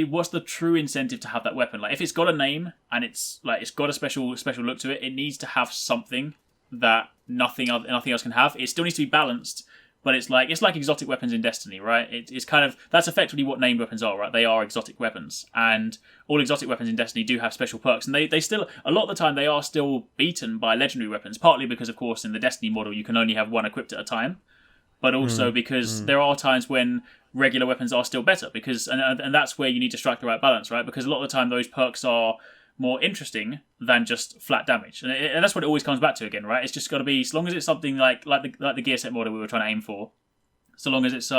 what's the true incentive to have that weapon? Like, if it's got a name and it's got a special look to it, it needs to have something that nothing else can have. It still needs to be balanced, but it's like exotic weapons in Destiny, right? It's kind of, that's effectively what named weapons are, right? They are exotic weapons, and all exotic weapons in Destiny do have special perks, and they still, a lot of the time, they are still beaten by legendary weapons. Partly because, of course, in the Destiny model, you can only have one equipped at a time, but also because there are times when regular weapons are still better, because and that's where you need to strike the right balance, right? Because a lot of the time those perks are more interesting than just flat damage. And that's what it always comes back to again, right? It's just got to be, as long as it's something like the gear set model we were trying to aim for, so long as it's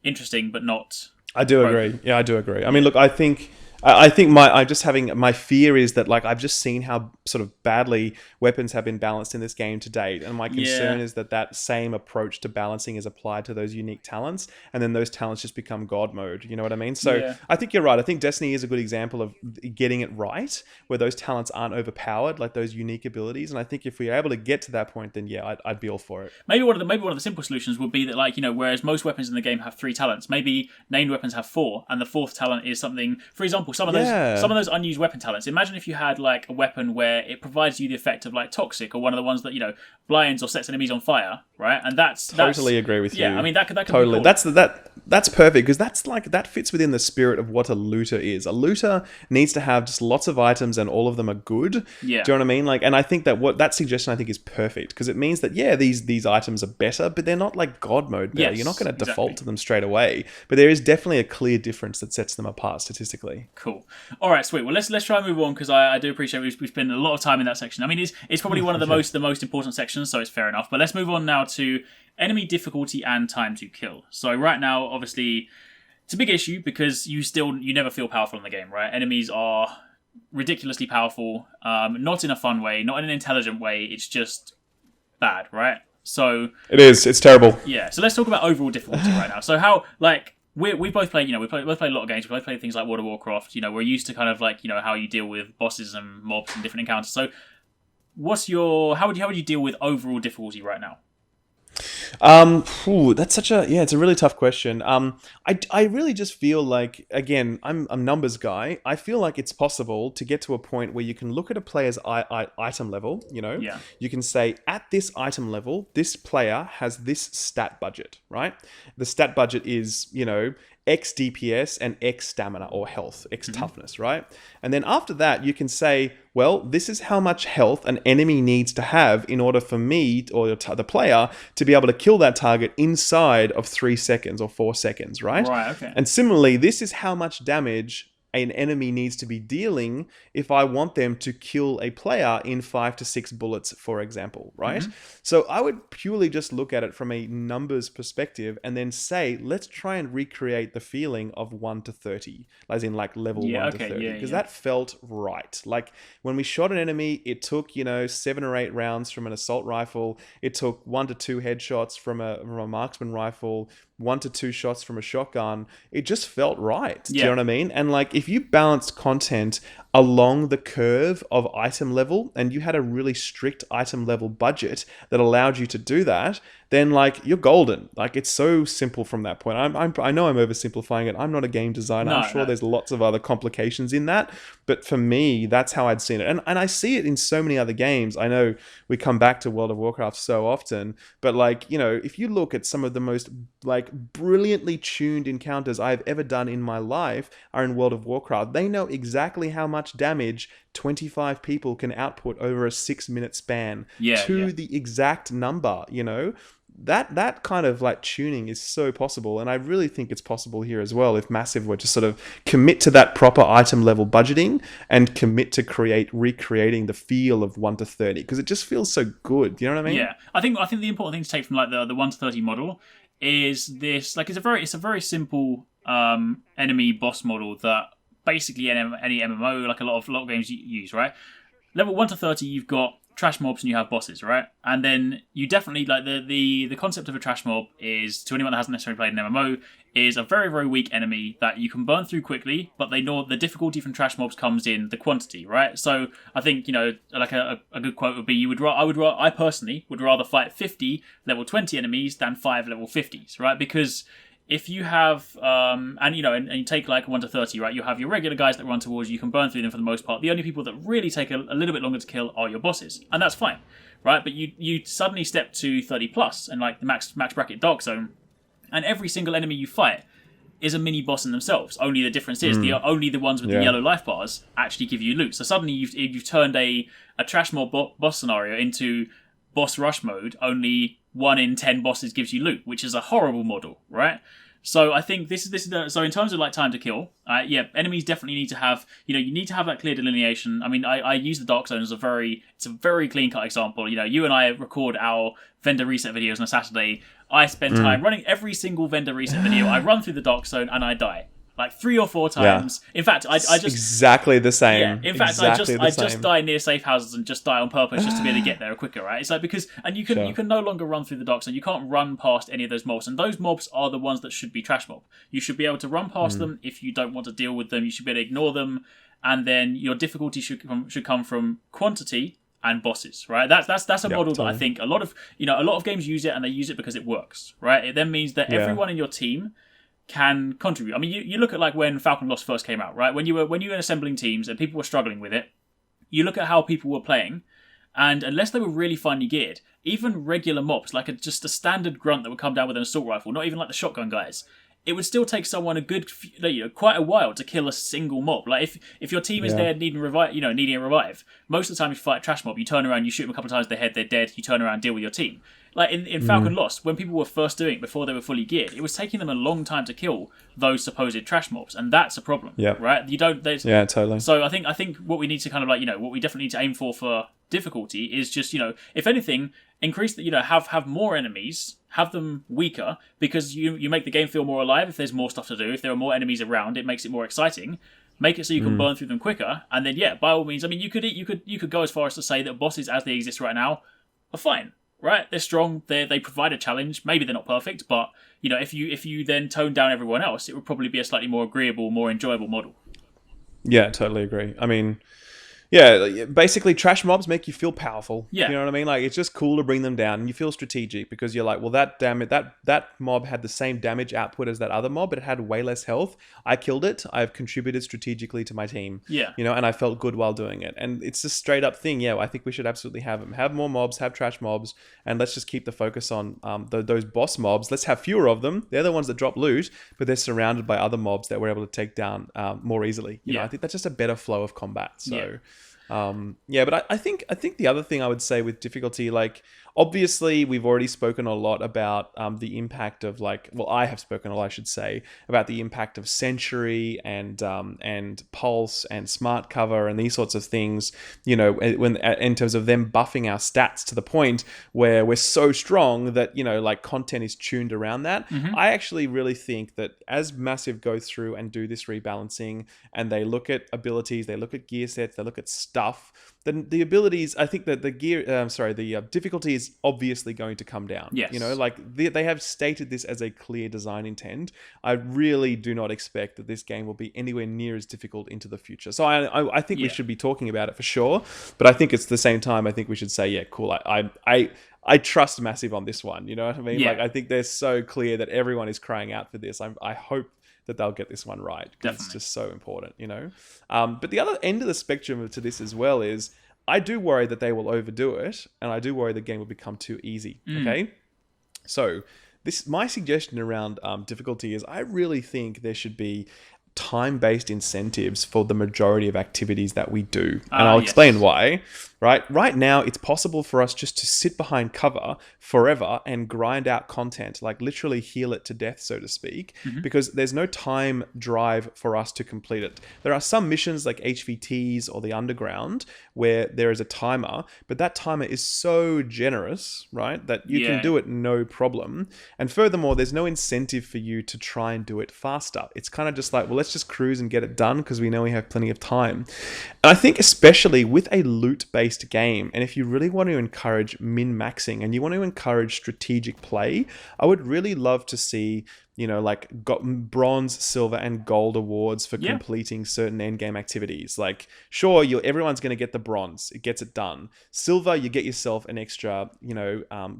interesting but not... I do agree. Yeah, I do agree. I mean, look, I think my fear is that, like, I've just seen how sort of badly weapons have been balanced in this game to date, and my concern is that same approach to balancing is applied to those unique talents, and then those talents just become God mode. You know what I mean? So I think you're right. I think Destiny is a good example of getting it right, where those talents aren't overpowered, like those unique abilities. And I think if we're able to get to that point, then I'd be all for it. Maybe one of the simple solutions would be that, like, whereas most weapons in the game have 3 talents, maybe named weapons have 4, and the 4th talent is something. For example, some of those unused weapon talents. Imagine if you had like a weapon where it provides you the effect of like toxic, or one of the ones that blinds or sets enemies on fire, right? And that's totally agree with you. Yeah, I mean that could totally. Be cool. That's perfect, because that fits within the spirit of what a looter is. A looter needs to have just lots of items, and all of them are good. Yeah. Do you know what I mean? Like, and I think that suggestion I think is perfect, because it means that these items are better, but they're not like God mode better. Yes, You're not going to default to them straight away, but there is definitely a clear difference that sets them apart statistically. Cool. All right, sweet. Well, let's try and move on, because I do appreciate we've spent a lot of time in that section. I mean, it's probably one of the most important sections, so it's fair enough. But let's move on now to enemy difficulty and time to kill. So right now, obviously, it's a big issue because you never feel powerful in the game, right? Enemies are ridiculously powerful, not in a fun way, not in an intelligent way. It's just bad, right? So it is. It's terrible. Yeah. So let's talk about overall difficulty right now. So how, like, we both play, we both play a lot of games. We both play things like World of Warcraft. We're used to kind of like, how you deal with bosses and mobs and different encounters. So how would you deal with overall difficulty right now? That's it's a really tough question. I really just feel like, again, I'm a numbers guy. I feel like it's possible to get to a point where you can look at a player's item level, you can say, at this item level, this player has this stat budget, right? The stat budget is, X DPS and X stamina or health, X toughness, right? And then after that, you can say, well, this is how much health an enemy needs to have in order for me or the player to be able to kill that target inside of 3 seconds or 4 seconds, right? Right, okay. And similarly, this is how much damage an enemy needs to be dealing if I want them to kill a player in 5 to 6 bullets, for example, right? So I would purely just look at it from a numbers perspective and then say, let's try and recreate the feeling of 1 to 30, as in like level 1 to 30, because that felt right. Like when we shot an enemy, it took, 7 or 8 rounds from an assault rifle. It took 1 to 2 headshots from a marksman rifle, 1 to 2 shots from a shotgun. It just felt right. Do you know what I mean? And like, if you balanced content along the curve of item level and you had a really strict item level budget that allowed you to do that, then like you're golden. Like it's so simple from that point. I know I'm oversimplifying it. I'm not a game designer. I'm sure there's lots of other complications in that, but for me, that's how I'd seen it. And I see it in so many other games. I know we come back to World of Warcraft so often, but like, if you look at some of the most like brilliantly tuned encounters I've ever done in my life are in World of Warcraft. They know exactly how much damage 25 people can output over a 6-minute span to the exact number, that kind of like tuning is so possible. And I really think it's possible here as well if Massive were to sort of commit to that proper item level budgeting and commit to recreating the feel of 1 to 30, because it just feels so good. You know what I mean? Yeah. I think the important thing to take from like the 1 to 30 model is this, like, it's a very simple enemy boss model that basically any MMO, like a lot of games use, right? Level 1 to 30, you've got trash mobs and you have bosses, right? And then you definitely, like, the concept of a trash mob is, to anyone that hasn't necessarily played an MMO, is a very, very weak enemy that you can burn through quickly, but they know the difficulty from trash mobs comes in the quantity, right? So I think, like a good quote would be, I personally would rather fight 50 level 20 enemies than 5 level 50s, right? Because if you have, and you take like 1 to 30, right? You have your regular guys that run towards you. You can burn through them for the most part. The only people that really take a little bit longer to kill are your bosses, and that's fine, right? But you suddenly step to 30 plus and like the max bracket Dark Zone, and every single enemy you fight is a mini boss in themselves. Only the difference is only the ones with the yellow life bars actually give you loot. So suddenly you've turned a trash mob boss scenario into boss rush mode. Only 1 in 10 bosses gives you loot, which is a horrible model, right? So I think so in terms of like time to kill, enemies definitely need to have, you need to have that clear delineation. I mean, I use the Dark Zone as it's a very clean cut example. You and I record our vendor reset videos on a Saturday. I spend time running every single vendor reset video. I run through the Dark Zone and I die like 3 or 4 times. Yeah. In fact, I just exactly the same. Yeah. In fact, I just die near safe houses and just die on purpose just to be able to get there quicker, right? It's like you can no longer run through the Dark Zone. You can't run past any of those mobs, and those mobs are the ones that should be trash mob. You should be able to run past them if you don't want to deal with them. You should be able to ignore them, and then your difficulty should come from quantity and bosses, right? That's a model that I think a lot of games use it, and they use it because it works, right? It then means that everyone in your team can contribute. I mean, you look at like when Falcon Lost first came out, right? When you were assembling teams and people were struggling with it, you look at how people were playing, and unless they were really finely geared, even regular mobs, like just a standard grunt that would come down with an assault rifle, not even like the shotgun guys, it would still take someone quite a while to kill a single mob. Like if your team is there needing a revive, most of the time if you fight a trash mob, you turn around, you shoot them a couple of times in the head, they're dead, you turn around, deal with your team. Like in Falcon Lost, when people were first doing it before they were fully geared, it was taking them a long time to kill those supposed trash mobs, and that's a problem. Yeah. Right? Yeah, totally. So I think what we need to kind of what we definitely need to aim for difficulty is just, if anything, increase have more enemies, have them weaker, because you make the game feel more alive if there's more stuff to do. If there are more enemies around, it makes it more exciting. Make it so you can burn through them quicker, and then by all means, I mean, you could go as far as to say that bosses as they exist right now are fine. Right, they're strong. They provide a challenge. Maybe they're not perfect, but if you then tone down everyone else, it would probably be a slightly more agreeable, more enjoyable model. Yeah, totally agree. I mean, yeah, basically trash mobs make you feel powerful. Yeah. You know what I mean? Like, it's just cool to bring them down, and you feel strategic because you're like, well, that mob had the same damage output as that other mob, but it had way less health. I killed it. I've contributed strategically to my team. Yeah. And I felt good while doing it. And it's a straight up thing. Yeah, I think we should absolutely have them. Have more mobs, have trash mobs, and let's just keep the focus on those boss mobs. Let's have fewer of them. They're the ones that drop loot, but they're surrounded by other mobs that we're able to take down more easily. You know, I think that's just a better flow of combat. So. But I think the other thing I would say with difficulty, like, obviously we've already spoken a lot about the impact of I have spoken a lot, I should say, about the impact of Sentry and Pulse and Smart Cover and these sorts of things, when in terms of them buffing our stats to the point where we're so strong that, content is tuned around that. I actually really think that as Massive go through and do this rebalancing and they look at abilities, they look at gear sets, they look at stuff, then the abilities, I think that the difficulty is obviously going to come down. Yes. They have stated this as a clear design intent. I really do not expect that this game will be anywhere near as difficult into the future. So I think we should be talking about it for sure. But I think it's the same time, I think we should say, yeah, cool. I trust Massive on this one. You know what I mean? Yeah. I think they're so clear that everyone is crying out for this. I hope that they'll get this one right, because it's just so important, But the other end of the spectrum to this as well is, I do worry that they will overdo it, and I do worry the game will become too easy. Okay, so my suggestion around difficulty is, I really think there should be time-based incentives for the majority of activities that we do, and I'll explain why. Right now, it's possible for us just to sit behind cover forever and grind out content, like literally heal it to death, so to speak, because there's no time drive for us to complete it. There are some missions like HVTs or the Underground where there is a timer, but that timer is so generous, right, that you can do it no problem. And furthermore, there's no incentive for you to try and do it faster. It's kind of just like, well, let's just cruise and get it done because we know we have plenty of time. And I think especially with a loot-based game, and if you really want to encourage min-maxing and you want to encourage strategic play, I would really love to see got bronze, silver, and gold awards for completing certain endgame activities. Like, sure, everyone's going to get the bronze. It gets it done. Silver, you get yourself an extra,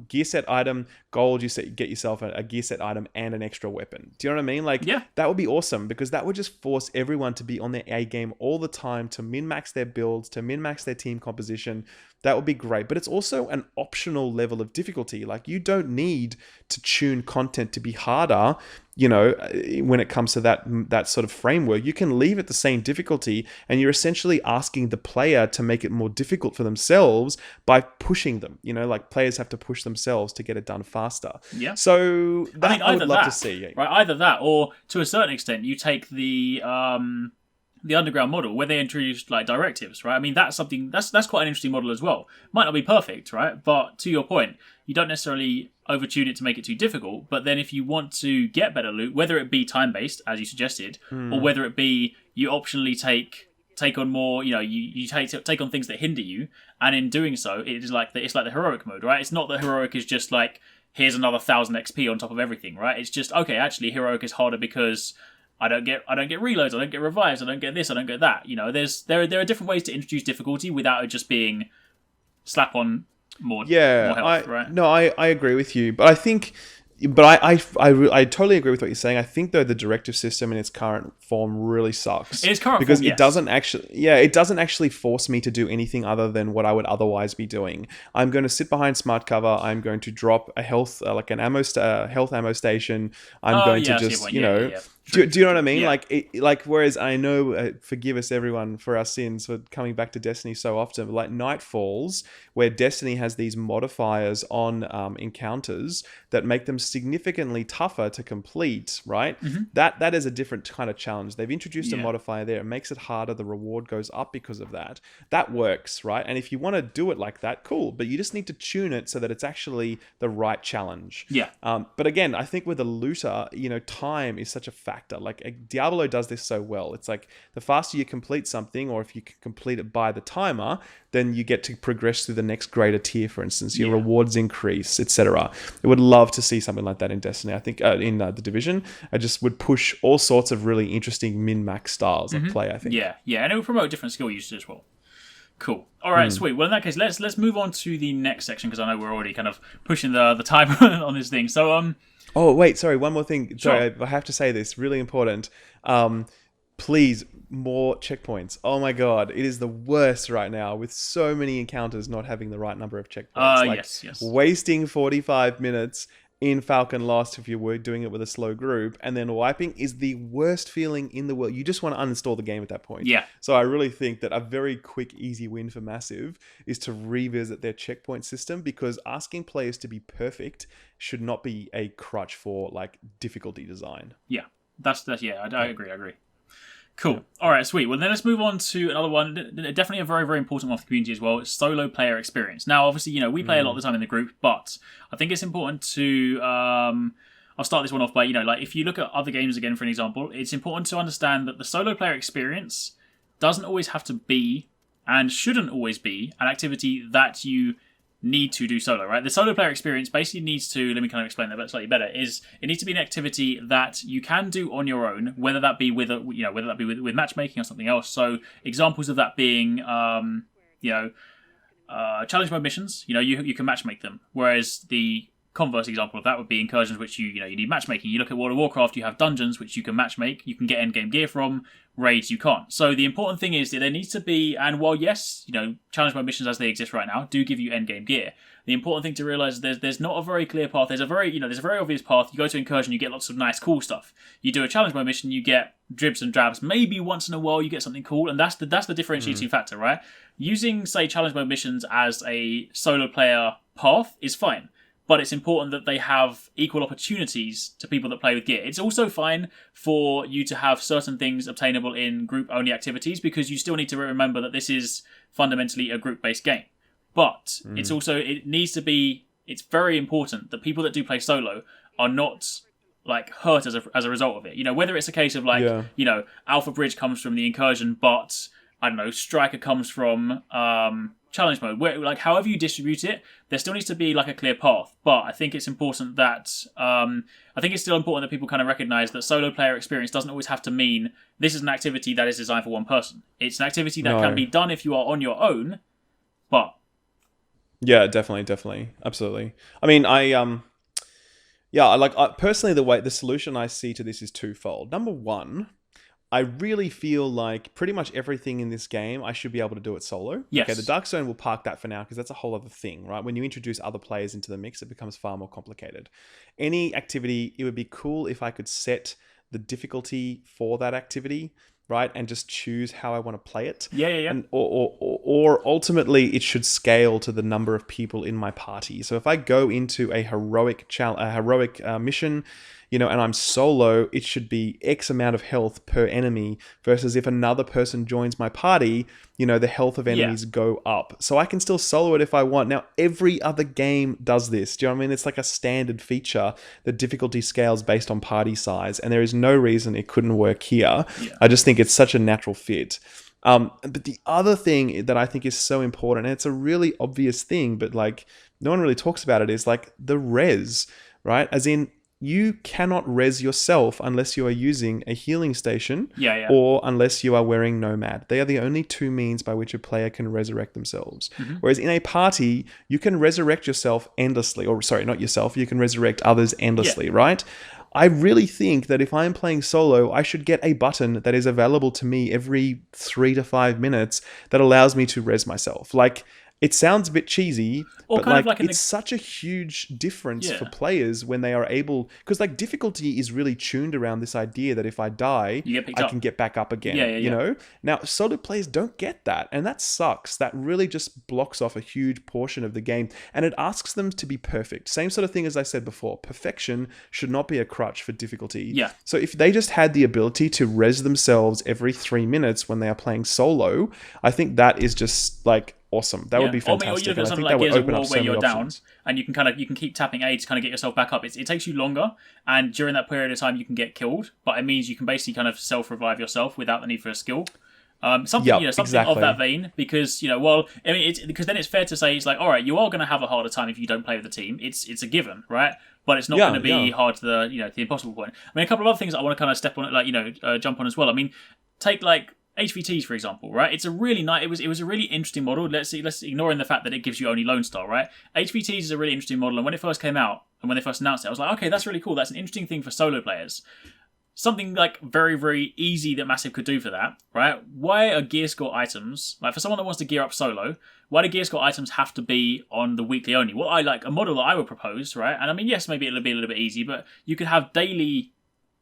gear set item. Gold, you get yourself a gear set item and an extra weapon. Do you know what I mean? Like, that would be awesome, because that would just force everyone to be on their A game all the time, to min-max their builds, to min-max their team composition. That would be great. But it's also an optional level of difficulty. Like, you don't need to tune content to be harder when it comes to that sort of framework, you can leave it the same difficulty, and you're essentially asking the player to make it more difficult for themselves by pushing them. Like players have to push themselves to get it done faster. Yeah. So that I would love to see. Right, either that, or to a certain extent, you take the underground model where they introduced like directives, right? I mean, that's quite an interesting model as well. Might not be perfect, right? But to your point, you don't necessarily overtune it to make it too difficult. But then if you want to get better loot, whether it be time-based, as you suggested, or whether it be you optionally take on more, you take on things that hinder you, and in doing so, it's like the heroic mode, right? It's not that heroic is just like, here's another 1,000 XP on top of everything, right? It's just, okay, actually heroic is harder because I don't get reloads, I don't get revives, I don't get this, I don't get that. There are different ways to introduce difficulty without it just being slap on more health, right? No, I agree with you, but I think, I totally agree with what you're saying. I think though the directive system in its current form really sucks. In its current because form, yes. it doesn't actually force me to do anything other than what I would otherwise be doing. I'm going to sit behind smart cover. I'm going to drop a health health ammo station. I'm going to just Do you know what I mean? Yeah. Whereas I know, forgive us everyone for our sins for coming back to Destiny so often, like Nightfalls, where Destiny has these modifiers on encounters that make them significantly tougher to complete, right? Mm-hmm. That is a different kind of challenge. They've introduced a modifier there. It makes it harder. The reward goes up because of that. That works, right? And if you want to do it like that, cool. But you just need to tune it so that it's actually the right challenge. Yeah. But again, I think with a looter, time is such a factor. Like Diablo does this so well. It's like the faster you complete something, or if you can complete it by the timer, then you get to progress through the next greater tier. For instance, your rewards increase, etc. I would love to see something like that in Destiny. I think in the Division, I just would push all sorts of really interesting min-max styles of play. I think. Yeah, and it would promote different skill usage as well. Cool. All right, sweet. Well, in that case, let's move on to the next section, because I know we're already kind of pushing the time on this thing. So Oh, wait, sorry, one more thing. Sure. Sorry, I have to say this, really important. Please, more checkpoints. Oh my god, it is the worst right now with so many encounters not having the right number of checkpoints. Yes. Wasting 45 minutes in Falcon Lost if you were doing it with a slow group, and then wiping is the worst feeling in the world. You just want to uninstall the game at that point. Yeah. So I really think that a very quick, easy win for Massive is to revisit their checkpoint system, because asking players to be perfect should not be a crutch for difficulty design. Yeah, I agree. Cool. Yeah. All right, sweet. Well, then let's move on to another one. Definitely a very, very important one for the community as well. It's solo player experience. Now, obviously, we play a lot of the time in the group, but I think it's important to... I'll start this one off by, if you look at other games again, for an example, it's important to understand that the solo player experience doesn't always have to be, and shouldn't always be, an activity that you need to do solo, right? The solo player experience basically needs to, let me kind of explain that slightly better, is it needs to be an activity that you can do on your own, whether that be with with matchmaking or something else. So examples of that being challenge mode missions, you can matchmake them, whereas the converse example of that would be incursions, which you need matchmaking. You look at World of Warcraft, you have dungeons which you can matchmake, you can get endgame gear from. Raids you can't. So the important thing is that there needs to be, and while yes, challenge mode missions as they exist right now do give you endgame gear, the important thing to realize is there's not a very clear path. There's a very obvious path. You go to incursion, you get lots of nice cool stuff. You do a challenge mode mission, you get dribs and drabs. Maybe once in a while you get something cool, and that's the differentiating factor, right? Using, say, challenge mode missions as a solo player path is fine. But it's important that they have equal opportunities to people that play with gear. It's also fine for you to have certain things obtainable in group-only activities, because you still need to remember that this is fundamentally a group-based game. But it's very important that people that do play solo are not hurt as a result of it. Whether it's a case of Alpha Bridge comes from the incursion, but I don't know, Striker comes from challenge mode, where however you distribute it, there still needs to be a clear path. But I think it's important that it's still important that people kind of recognize that solo player experience doesn't always have to mean this is an activity that is designed for one person. It's an activity that can be done if you are on your own, but yeah, definitely, absolutely. I mean, personally, the solution I see to this is twofold. Number one, I really feel like pretty much everything in this game, I should be able to do it solo. Yes. Okay, the Dark Zone, we'll park that for now because that's a whole other thing, right? When you introduce other players into the mix, it becomes far more complicated. Any activity, it would be cool if I could set the difficulty for that activity, right? And just choose how I want to play it. Yeah. And, or ultimately, it should scale to the number of people in my party. So if I go into a heroic mission, and I'm solo, it should be X amount of health per enemy versus if another person joins my party, the health of enemies go up. So I can still solo it if I want. Now, every other game does this. Do you know what I mean? It's like a standard feature that difficulty scales based on party size, and there is no reason it couldn't work here. Yeah. I just think it's such a natural fit. But the other thing that I think is so important, and it's a really obvious thing, but like no one really talks about it, is like the res, right? As in, you cannot res yourself unless you are using a healing station or unless you are wearing Nomad. They are the only two means by which a player can resurrect themselves. Mm-hmm. Whereas in a party, you can resurrect yourself endlessly. Or sorry, not yourself. You can resurrect others endlessly, right? I really think that if I'm playing solo, I should get a button that is available to me every 3 to 5 minutes that allows me to res myself. Like, it sounds a bit cheesy, or but like it's such a huge difference for players when they are able, because like difficulty is really tuned around this idea that if I die, I can get back up again. You know? Now, solo players don't get that, and that sucks. That really just blocks off a huge portion of the game, and it asks them to be perfect. Same sort of thing as I said before. Perfection should not be a crutch for difficulty. Yeah. So if they just had the ability to res themselves every 3 minutes when they are playing solo, I think that is just like awesome. That would be fantastic. Or you look at something like Gears of War where you're down and you can keep tapping A to kind of get yourself back up. It takes you longer, and during that period of time you can get killed, but it means you can basically kind of self-revive yourself without the need for a skill. Something of that vein, because because then it's fair to say it's like, all right, you are going to have a harder time if you don't play with the team. It's a given, right? But it's not going to be hard to the impossible point. I mean, a couple of other things I want to kind of step on, jump on as well. I mean, take like HVTs, for example, right? It's a really nice. It was a really interesting model. Let's ignoring the fact that it gives you only Lone Star, right? HVTs is a really interesting model, and when it first came out and when they first announced it, I was like, okay, that's really cool. That's an interesting thing for solo players. Something like very, very easy that Massive could do for that, right? Why are gear score items, like for someone that wants to gear up solo, why do gear score items have to be on the weekly only? Well, a model that I would propose, right? And I mean, yes, maybe it'll be a little bit easy, but you could have daily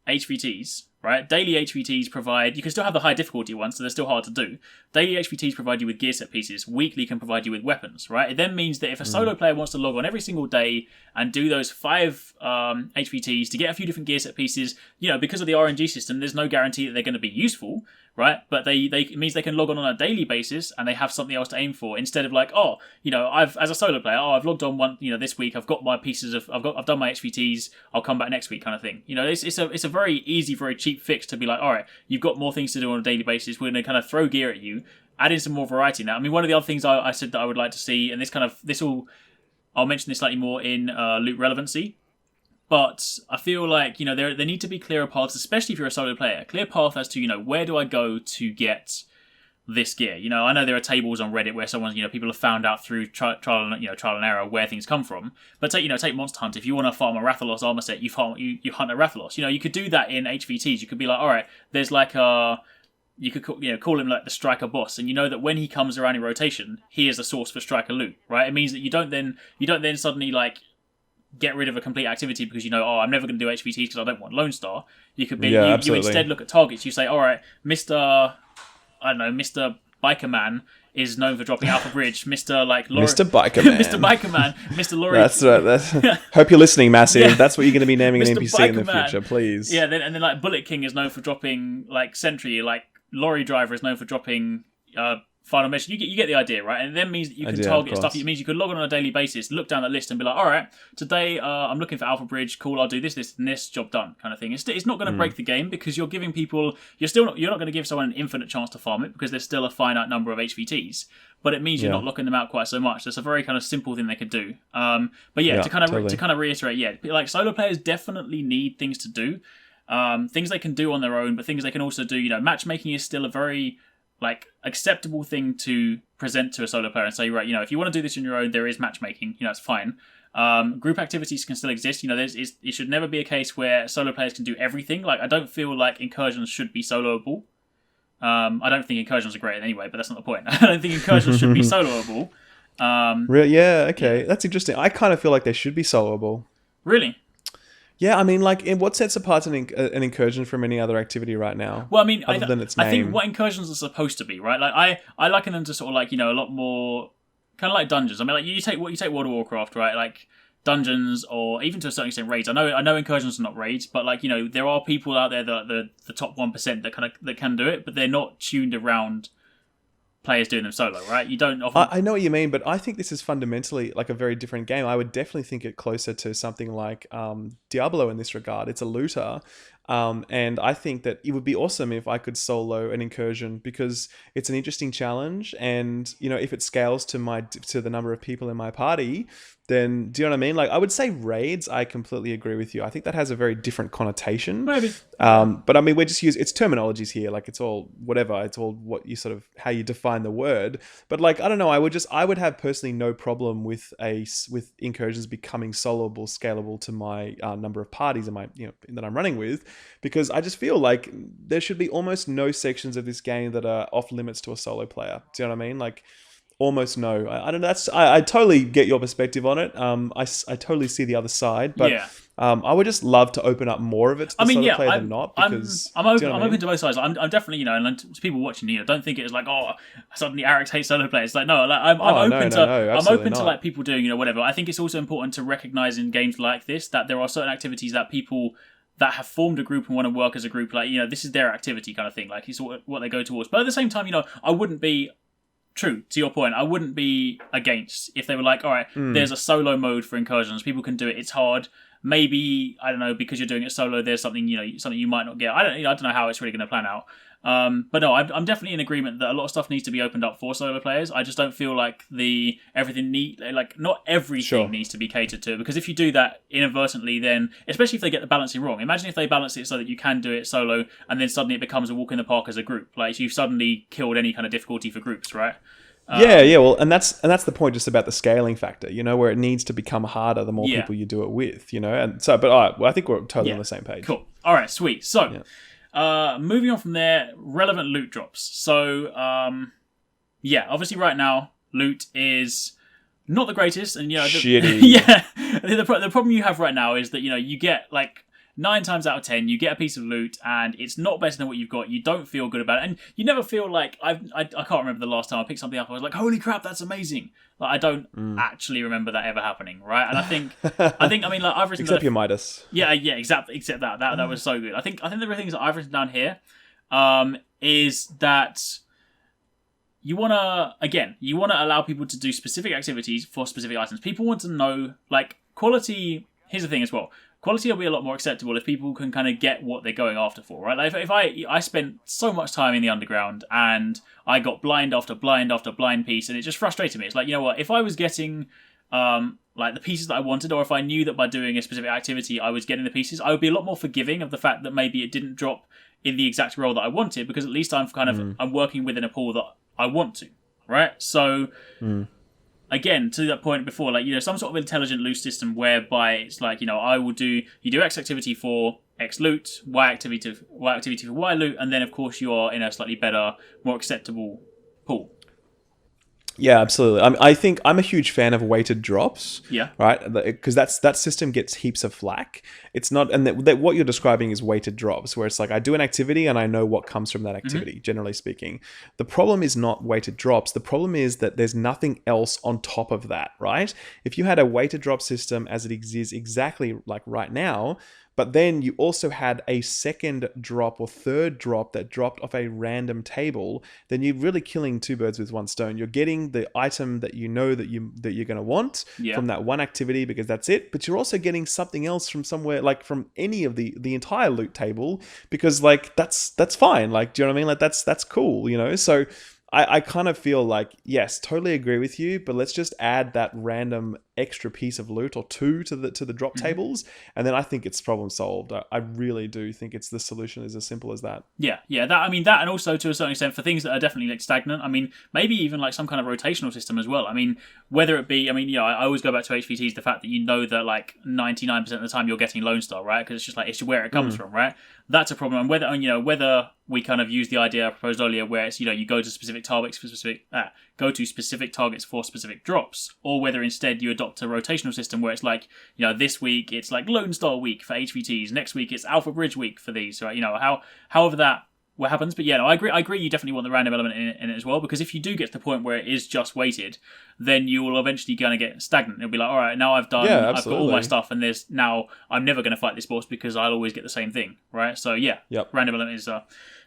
HVTs, right? Daily HVTs provide, you can still have the high difficulty ones, so they're still hard to do. Daily HVTs provide you with gear set pieces. Weekly can provide you with weapons, right? It then means that if a solo player wants to log on every single day and do those 5 HVTs to get a few different gear set pieces, because of the RNG system, there's no guarantee that they're going to be useful, right? But it means they can log on a daily basis and they have something else to aim for, instead of like, I've as a solo player, I've logged on one, this week, I've got my pieces of, I've done my HVTs, I'll come back next week, kind of thing. It's a very easy, very cheap fix to be like, all right, you've got more things to do on a daily basis. We're going to kind of throw gear at you, add in some more variety now. I mean, one of the other things I said that I would like to see, and I'll mention this slightly more in loot relevancy. But I feel like, there need to be clearer paths, especially if you're a solo player. A clear path as to, where do I go to get this gear? I know there are tables on Reddit where people have found out through trial and error where things come from. But take Monster Hunt. If you want to farm a Rathalos armor set, you hunt a Rathalos. You could do that in HVTs. You could be like, all right, there's like you could call him like the Striker boss, and that when he comes around in rotation, he is the source for Striker loot, right? It means that you don't then suddenly like get rid of a complete activity because I'm never going to do HVTs because I don't want Lone Star. You could be you instead look at targets. You say, all right, Mr. Biker Man is known for dropping Alpha Bridge. Mr. Biker Man, Mr. Biker Man, Mr. Laurie. That's right. Hope you're listening, Massive. Yeah. That's what you're going to be naming an NPC Biker in the future, please. Yeah, and then like Bullet King is known for dropping like Sentry. Like Lorry Driver is known for dropping Final Mission. You get the idea, right? And it then means that you can target stuff. It means you can log on a daily basis, look down that list, and be like, all right, today I'm looking for Alpha Bridge. Cool, I'll do this, and this. Job done, kind of thing. It's not going to break the game because you're giving people. You're not going to give someone an infinite chance to farm it because there's still a finite number of HVTs. But it means you're not locking them out quite so much. That's a very kind of simple thing they could do. To kind of reiterate, like solo players definitely need things to do, things they can do on their own, but things they can also do. Matchmaking is still a very like acceptable thing to present to a solo player and say, right, if you want to do this on your own, there is matchmaking, it's fine. Group activities can still exist. It should never be a case where solo players can do everything. Like, I don't feel like incursions should be soloable. I don't think incursions are great anyway, but that's not the point. I don't think incursions should be soloable. Yeah, okay. That's interesting. I kind of feel like they should be soloable. Really? Yeah, I mean, like, in what sets apart an incursion from any other activity right now? Well, I mean, other than its name. I think what incursions are supposed to be, right? Like, I liken them to sort of like, a lot more kind of like dungeons. I mean, like, you take World of Warcraft, right? Like dungeons, or even to a certain extent raids. I know incursions are not raids, but like, there are people out there that the top 1% that can do it, but they're not tuned around players doing them solo, right? You don't often... I know what you mean, but I think this is fundamentally like a very different game. I would definitely think it closer to something like Diablo in this regard. It's a looter. And I think that it would be awesome if I could solo an incursion, because it's an interesting challenge. And, if it scales to the number of people in my party, then do you know what I mean? Like, I would say raids, I completely agree with you. I think that has a very different connotation. Maybe. But I mean, we're just it's terminologies here. Like, it's all whatever. It's all what you sort of, how you define the word. But like, I don't know. I would have personally no problem with incursions becoming soloable, scalable to my number of parties in my, that I'm running with, because I just feel like there should be almost no sections of this game that are off limits to a solo player. Do you know what I mean? Like, almost no. I don't know. I totally get your perspective on it. I totally see the other side, but yeah. I would just love to open up more of it to the solo player than not. Because I'm open to both sides. I'm definitely, and to people watching, don't think it is like, oh, suddenly Arekkz hates solo players. Like, no, like I'm open to like people doing, whatever. I think it's also important to recognize in games like this that there are certain activities that people that have formed a group and want to work as a group, like, this is their activity kind of thing. Like, it's what they go towards. But at the same time, I wouldn't be... True, to your point, I wouldn't be against if they were like, all right, there's a solo mode for incursions. People can do it. It's hard. Maybe, I don't know, because you're doing it solo, there's something, something you might not get. I don't know how it's really going to plan out. But no, I'm definitely in agreement that a lot of stuff needs to be opened up for solo players. I just don't feel like not everything needs to be catered to, because if you do that inadvertently, then, especially if they get the balancing wrong, imagine if they balance it so that you can do it solo and then suddenly it becomes a walk in the park as a group. Like, you've suddenly killed any kind of difficulty for groups, right? Yeah. Well, and that's the point, just about the scaling factor, where it needs to become harder the more people you do it with, and so. But all right, well, I think we're totally on the same page. Cool. All right, sweet. So. Moving on from there, relevant loot drops. So, obviously right now, loot is not the greatest. And, shitty. The problem you have right now is that, you get, like, 9 times out of 10, you get a piece of loot, and it's not better than what you've got. You don't feel good about it. And you never feel like... I can't remember the last time I picked something up, I was like, holy crap, that's amazing. Like, I don't actually remember that ever happening, right? And I think, I mean, like, I've written... Except your Midas. Yeah, exactly. Except that was so good. I think the things that I've written down here is that you want to allow people to do specific activities for specific items. People want to know, like, quality... Here's the thing as well. Quality will be a lot more acceptable if people can kind of get what they're going after for, right? Like, if I spent so much time in the underground and I got blind after blind after blind piece, and it just frustrated me. It's like, you know what? If I was getting like the pieces that I wanted, or if I knew that by doing a specific activity I was getting the pieces, I would be a lot more forgiving of the fact that maybe it didn't drop in the exact role that I wanted, because at least I'm kind of I'm working within a pool that I want to, right? So. Again, to that point before, like, some sort of intelligent loot system whereby it's like, you do X activity for X loot, Y activity for Y loot, and then of course you are in a slightly better, more acceptable pool. Yeah, absolutely. I think I'm a huge fan of weighted drops. Yeah. Right? Because that system gets heaps of flack. It's not, and what you're describing is weighted drops, where it's like I do an activity and I know what comes from that activity, generally speaking. The problem is not weighted drops. The problem is that there's nothing else on top of that, right? If you had a weighted drop system as it exists exactly like right now, but then you also had a second drop or third drop that dropped off a random table, then you're really killing 2 birds with 1 stone. You're getting the item that you know that you're going to want from that one activity, because that's it. But you're also getting something else from somewhere, like from any of the entire loot table, because like that's fine. Like, do you know what I mean? Like that's cool, So I kind of feel like, yes, totally agree with you, but let's just add that random extra piece of loot or two to the drop tables, and then I think it's problem solved. I really do think the solution is as simple as that. Yeah, that, and also to a certain extent for things that are definitely like stagnant. I mean, maybe even like some kind of rotational system as well. I mean, whether it be, I always go back to HVTs, the fact that that like 99% of the time you're getting Lone Star, right? Because it's just like it's where it comes from, right? That's a problem. And whether we kind of use the idea I proposed earlier, where it's you go to specific targets for specific targets for specific drops, or whether instead you adopt a rotational system where it's like this week it's like Lone Star week for HVTs, next week it's Alpha Bridge week for these, right? However that what happens. But yeah, no, I agree. You definitely want the random element in it as well, because if you do get to the point where it is just weighted, then you will eventually kind of get stagnant. It'll be like, all right, now I've got all my stuff, and I'm never going to fight this boss because I'll always get the same thing, right? So yeah, random element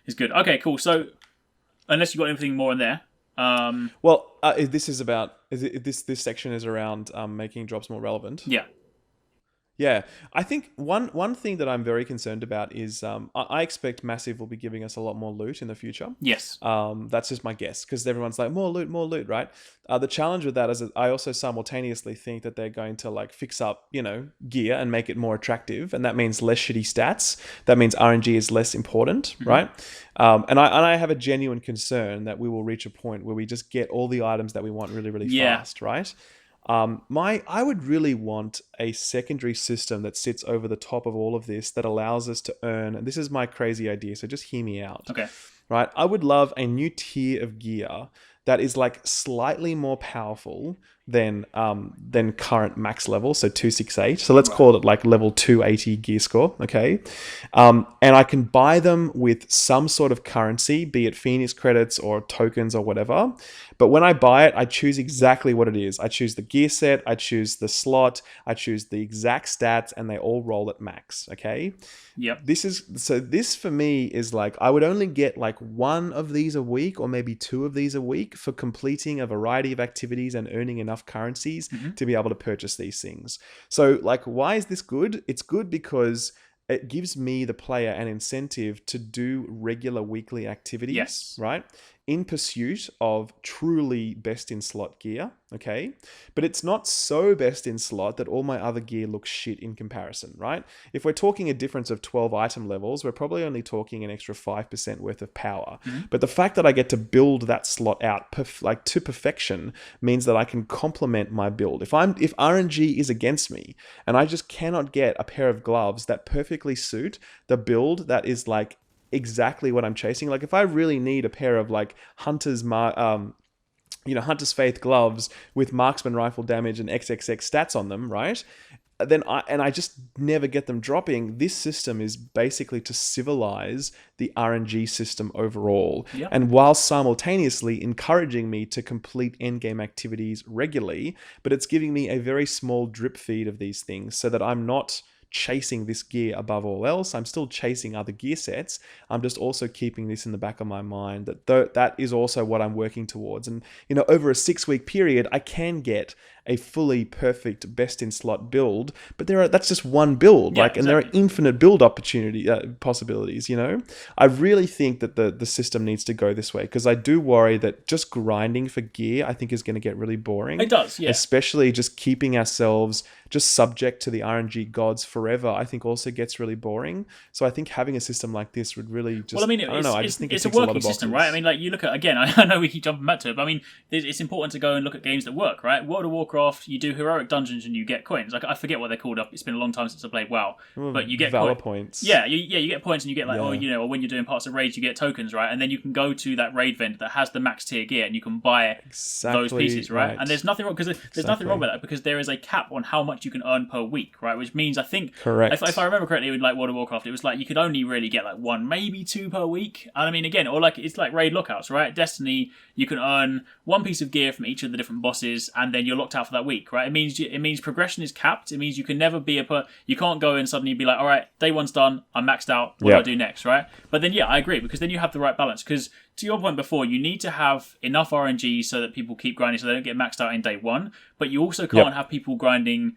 is good. Okay, cool. So unless you got anything more in there. This section is around making drops more relevant. Yeah. Yeah, I think one thing that I'm very concerned about is I expect Massive will be giving us a lot more loot in the future. Yes. That's just my guess, because everyone's like, more loot, right? The challenge with that is that I also simultaneously think that they're going to like fix up, gear and make it more attractive, and that means less shitty stats. That means RNG is less important, right? And I have a genuine concern that we will reach a point where we just get all the items that we want really, really fast, right? I would really want a secondary system that sits over the top of all of this that allows us to earn, and this is my crazy idea, so just hear me out. Okay. Right? I would love a new tier of gear that is like slightly more powerful than current max level, so 268. So let's call it like level 280 gear score, okay? And I can buy them with some sort of currency, be it Phoenix credits or tokens or whatever. But when I buy it, I choose exactly what it is. I choose the gear set, I choose the slot, I choose the exact stats, and they all roll at max, okay? Yep. This for me is like, I would only get like one of these a week or maybe two of these a week for completing a variety of activities and earning enough currencies to be able to purchase these things. So like, why is this good? It's good because it gives me, the player, an incentive to do regular weekly activities, right? In pursuit of truly best in slot gear, okay? But it's not so best in slot that all my other gear looks shit in comparison, right? If we're talking a difference of 12 item levels, we're probably only talking an extra 5% worth of power. But the fact that I get to build that slot out to perfection means that I can complement my build. If RNG is against me and I just cannot get a pair of gloves that perfectly suit the build that is like exactly what I'm chasing. Like if I really need a pair of like Hunter's Faith gloves with marksman rifle damage and XXX stats on them, right? Then I just never get them dropping. This system is basically to civilize the RNG system overall. Yep. And while simultaneously encouraging me to complete endgame activities regularly, but it's giving me a very small drip feed of these things so that I'm not chasing this gear above all else. I'm still chasing other gear sets. I'm just also keeping this in the back of my mind that that is also what I'm working towards. And over a 6-week period, I can get a fully perfect best in slot build, but that's just one build, there are infinite build possibilities. I really think that the system needs to go this way, because I do worry that just grinding for gear, I think, is going to get really boring. It does, yeah. Especially just keeping ourselves just subject to the RNG gods forever, I think also gets really boring. So I think having a system like this would really just, I just think it's a working system, right? I mean, like you look at, again, I know we keep jumping back to it, but I mean, it's important to go and look at games that work, right? World of Warcraft, you do heroic dungeons and you get coins. Like I forget what they're called up. It's been a long time since I played WoW, but you get Valor points. Yeah, you get points and you get like, or when you're doing parts of raids, you get tokens, right? And then you can go to that raid vendor that has the max tier gear and you can buy those pieces, right? And there's nothing wrong nothing wrong with that, because there is a cap on how much you can earn per week, right? Which means I think, correct. If I remember correctly, with like World of Warcraft, it was like you could only really get like 1, maybe 2 per week. And I mean, again, or like it's like raid lockouts, right? Destiny, you can earn 1 piece of gear from each of the different bosses, and then you're locked out for that week, right? It means progression is capped. It means you can never be you can't go and suddenly be like, all right, day 1's done, I'm maxed out, what do I do next, right? But then I agree, because then you have the right balance, because to your point before, you need to have enough RNG so that people keep grinding so they don't get maxed out in day 1, but you also can't have people grinding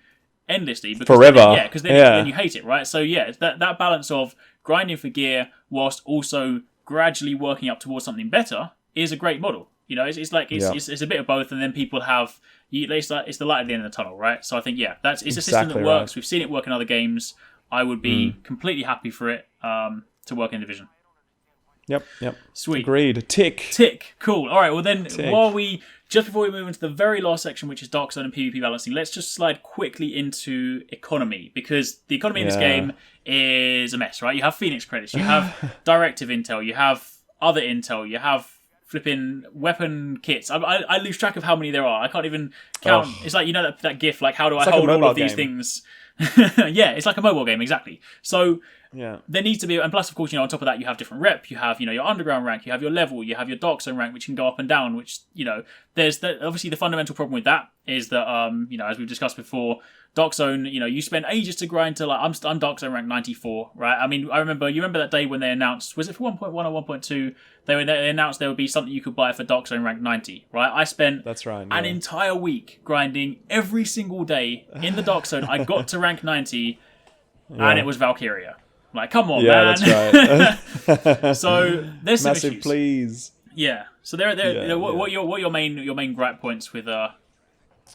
endlessly, because forever. Because then you hate it, right? So that balance of grinding for gear whilst also gradually working up towards something better is a great model. You know, it's like it's a bit of both, and then people have it's the light at the end of the tunnel, right? So I think it's a system that works. Right. We've seen it work in other games. I would be completely happy for it to work in Division. Yep. Sweet. Agreed. Tick. Cool. All right. Well, then, just before we move into the very last section, which is Dark Zone and PvP balancing, let's just slide quickly into economy, because the economy in this game is a mess, right? You have Phoenix credits, you have directive intel, you have other intel, you have flipping weapon kits. I lose track of how many there are. I can't even count. Oh. It's like, you know, that GIF, like, how do I hold all of these things? Yeah, it's like a mobile game, exactly. So there needs to be, and plus, of course, on top of that, you have different rep. You have, your underground rank, you have your level, you have your Dark Zone rank, which can go up and down. Which, there's obviously the fundamental problem with that is that, as we've discussed before, Dark Zone, you spend ages to grind to, like, I'm Dark Zone rank 94, right? I mean, you remember that day when they announced, was it for 1.1 or 1.2? They announced there would be something you could buy for Dark Zone rank 90, right? I spent an entire week grinding every single day in the Dark Zone. I got to rank 90, and it was Valkyria. Like, come on, man. Yeah, that's right. So there's some massive issues. Please. Yeah. So what are your main gripe points with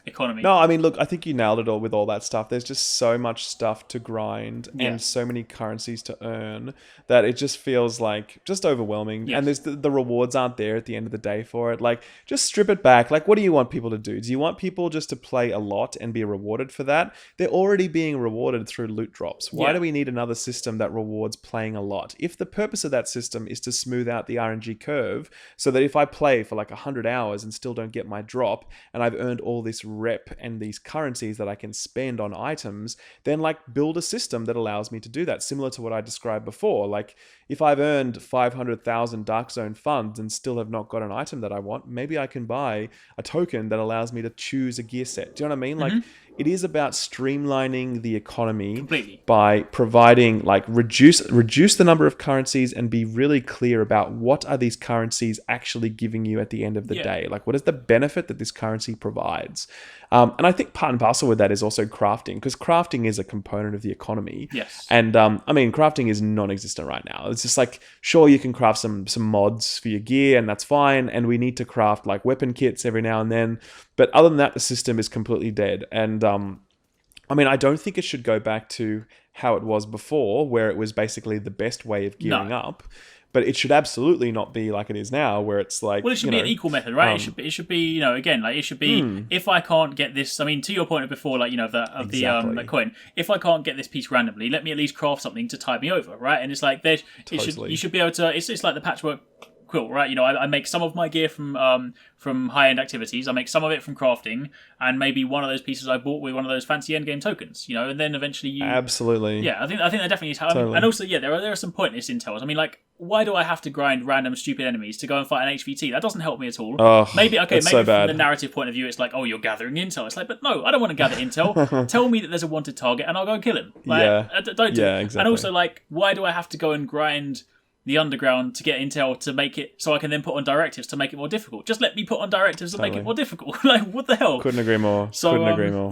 economy? No, I mean, look, I think you nailed it all with all that stuff. There's just so much stuff to grind and so many currencies to earn that it just feels like just overwhelming. Yes. And there's the rewards aren't there at the end of the day for it. Like, just strip it back. Like, what do you want people to do? Do you want people just to play a lot and be rewarded for that? They're already being rewarded through loot drops. Why do we need another system that rewards playing a lot? If the purpose of that system is to smooth out the RNG curve so that if I play for like 100 hours and still don't get my drop and I've earned all this rep and these currencies that I can spend on items, then like build a system that allows me to do that, similar to what I described before. Like, if I've earned 500,000 Dark Zone funds and still have not got an item that I want, maybe I can buy a token that allows me to choose a gear set. Do you know what I mean? Like, it is about streamlining the economy by providing, like, reduce the number of currencies and be really clear about what are these currencies actually giving you at the end of the day. Like, what is the benefit that this currency provides? And I think part and parcel with that is also crafting, because crafting is a component of the economy. Yes. And I mean, crafting is non-existent right now. It's just like, sure, you can craft some mods for your gear, and that's fine. And we need to craft like weapon kits every now and then. But other than that, the system is completely dead. And I mean, I don't think it should go back to how it was before, where it was basically the best way of gearing up. But it should absolutely not be like it is now, where it's like... Well, it should be an equal method, right? It should be, again, like, it should be, if I can't get this... I mean, to your point before, like, the coin, if I can't get this piece randomly, let me at least craft something to tide me over, right? And it's like, you should be able to... It's like the patchwork quilt, right? I make some of my gear from high-end activities. I make some of it from crafting, and maybe one of those pieces I bought with one of those fancy endgame tokens, and then eventually you... Absolutely. Yeah, I think that definitely is how... Totally. And also, there are some pointless intels. I mean, like, why do I have to grind random stupid enemies to go and fight an HVT? That doesn't help me at all. Oh, maybe so from the narrative point of view, it's like, oh, you're gathering intel. It's like, but no, I don't want to gather intel. Tell me that there's a wanted target and I'll go and kill him. Like, don't do it. Exactly. And also, like, why do I have to go and grind the underground to get intel to make it so I can then put on directives to make it more difficult? Just let me put on directives to make it more difficult. Like, what the hell? Couldn't agree more.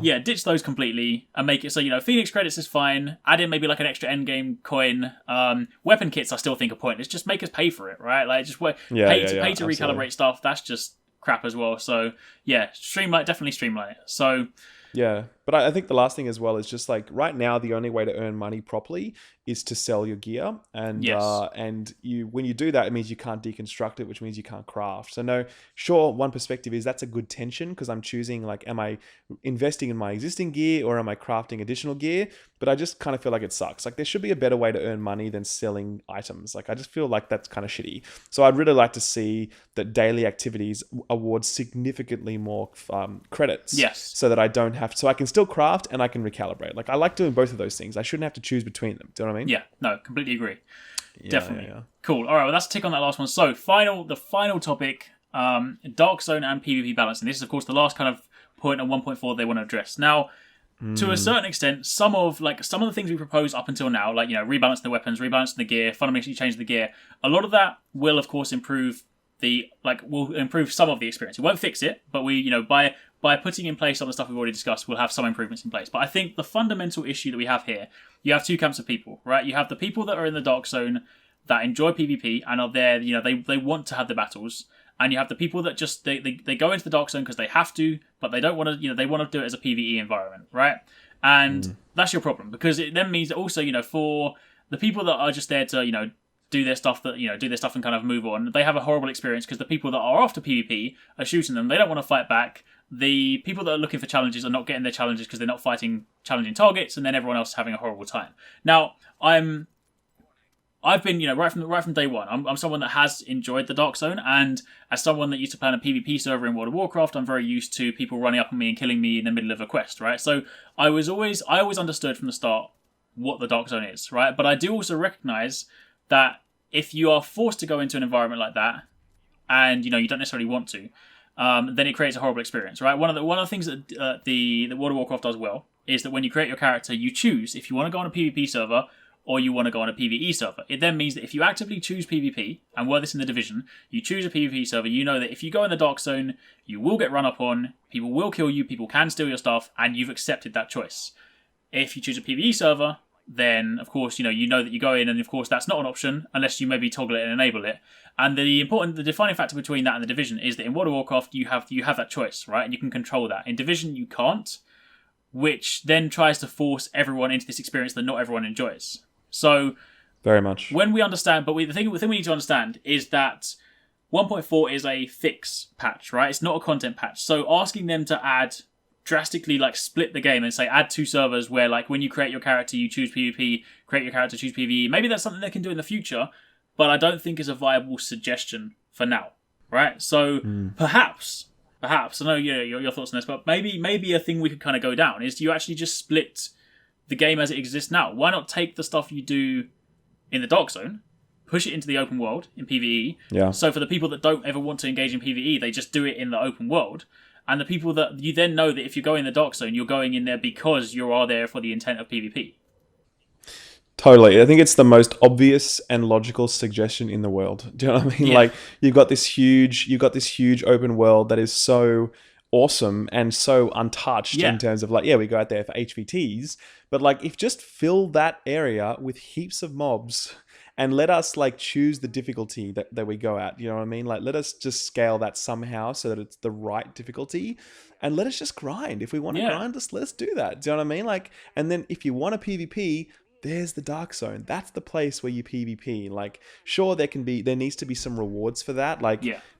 Yeah, ditch those completely and make it so, Phoenix credits is fine. Add in maybe like an extra endgame coin. Weapon kits I still think are pointless. Just make us pay for it, right? Like, just pay to recalibrate stuff. That's just crap as well. So, yeah, definitely streamline it. So... Yeah, but I think the last thing as well is just like right now the only way to earn money properly is to sell your gear, and when you do that, it means you can't deconstruct it, which means you can't craft. So no, sure, one perspective is that's a good tension, because I'm choosing, like, am I investing in my existing gear or am I crafting additional gear? But I just kind of feel like it sucks. Like, there should be a better way to earn money than selling items. Like, I just feel like that's kind of shitty. So I'd really like to see that daily activities award significantly more credits. Yes. So that I don't have to, so I can still craft and I can recalibrate. Like, I like doing both of those things. I shouldn't have to choose between them. Do you know what I mean? Yeah, no, completely agree. Definitely. Yeah. Cool. All right, well, that's a tick on that last one. So, the final topic, Dark Zone and PvP balancing. This is, of course, the last kind of point on 1.4 they want to address. Now, to a certain extent, some of the things we proposed up until now, like, rebalancing the weapons, rebalancing the gear, fundamentally changing the gear, a lot of that will, of course, improve some of the experience. It won't fix it, but we, by putting in place some of the stuff we've already discussed, we'll have some improvements in place. But I think the fundamental issue that we have here, you have two camps of people, right? You have the people that are in the Dark Zone that enjoy PvP and are there, they want to have the battles. and you have the people that just they go into the dark zone because they have to, but they don't want to. They want to do it as a PvE environment, right? And that's your problem, because it then means that also, for the people that are just there to, do their stuff and kind of move on, they have a horrible experience because the people that are after PvP are shooting them. They don't want to fight back. The people that are looking for challenges are not getting their challenges because they're not fighting challenging targets, and then everyone else is having a horrible time. Now, I've been, right from day one, I'm someone that has enjoyed the Dark Zone, and as someone that used to play on a PvP server in World of Warcraft, I'm very used to people running up on me and killing me in the middle of a quest, right? So I always understood from the start what the Dark Zone is, right? But I do also recognise that if you are forced to go into an environment like that, and you don't necessarily want to, then it creates a horrible experience, right? One of the things that the World of Warcraft does well is that when you create your character, you choose if you want to go on a PvP server or you want to go on a PvE server. It then means that if you actively choose PvP, and were this in the Division, you choose a PvP server, you know that if you go in the Dark Zone, you will get run up on, people will kill you, people can steal your stuff, and you've accepted that choice. If you choose a PvE server, then of course, you know that you go in, and of course that's not an option unless you maybe toggle it and enable it. And the defining factor between that and the Division is that in World of Warcraft you have that choice, right? And you can control that. In Division you can't, which then tries to force everyone into this experience that not everyone enjoys. So, very much. When we understand, but the thing we need to understand is that 1.4 is a fix patch, right? It's not a content patch. So asking them to add drastically, split the game and say add 2 servers where, when you create your character, you choose PvP, create your character, choose PvE. Maybe that's something they can do in the future, but I don't think is a viable suggestion for now, right? So perhaps, I know your thoughts on this, but maybe a thing we could kind of go down is you actually just split the game as it exists now. Why not take the stuff you do in the Dark Zone, push it into the open world in PvE? Yeah. So for the people that don't ever want to engage in PvE, they just do it in the open world. And the people that you then know that if you go in the Dark Zone, you're going in there because you are there for the intent of PvP. Totally. I think it's the most obvious and logical suggestion in the world. Do you know what I mean? Yeah. You've got this huge open world that is so awesome and so untouched in terms of we go out there for HVTs, but if just fill that area with heaps of mobs and let us choose the difficulty that we go at. You know what I mean? Let us just scale that somehow so that it's the right difficulty, and let us just grind. If we want to grind, let's do that. Do you know what I mean? And then if you want a PvP, there's the Dark Zone. That's the place where you PvP. Sure, there needs to be some rewards for that.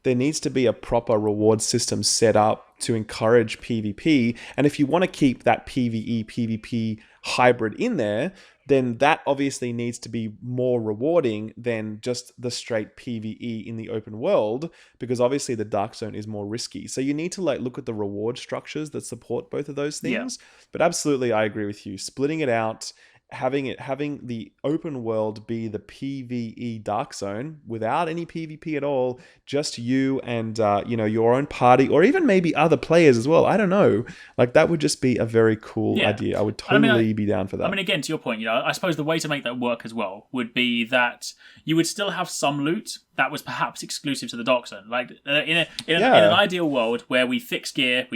There needs to be a proper reward system set up to encourage PvP. And if you want to keep that PvE, PvP hybrid in there, then that obviously needs to be more rewarding than just the straight PvE in the open world, because obviously the Dark Zone is more risky. So you need to look at the reward structures that support both of those things. Yeah. But absolutely, I agree with you. Splitting it out, having the open world be the PvE Dark Zone without any PvP at all, just you and your own party, or even maybe other players as well. I don't know. That would just be a very cool idea. I would totally be down for that. I mean, again, to your point, I suppose the way to make that work as well would be that you would still have some loot that was perhaps exclusive to the Dark Zone. In an ideal world where we fix gear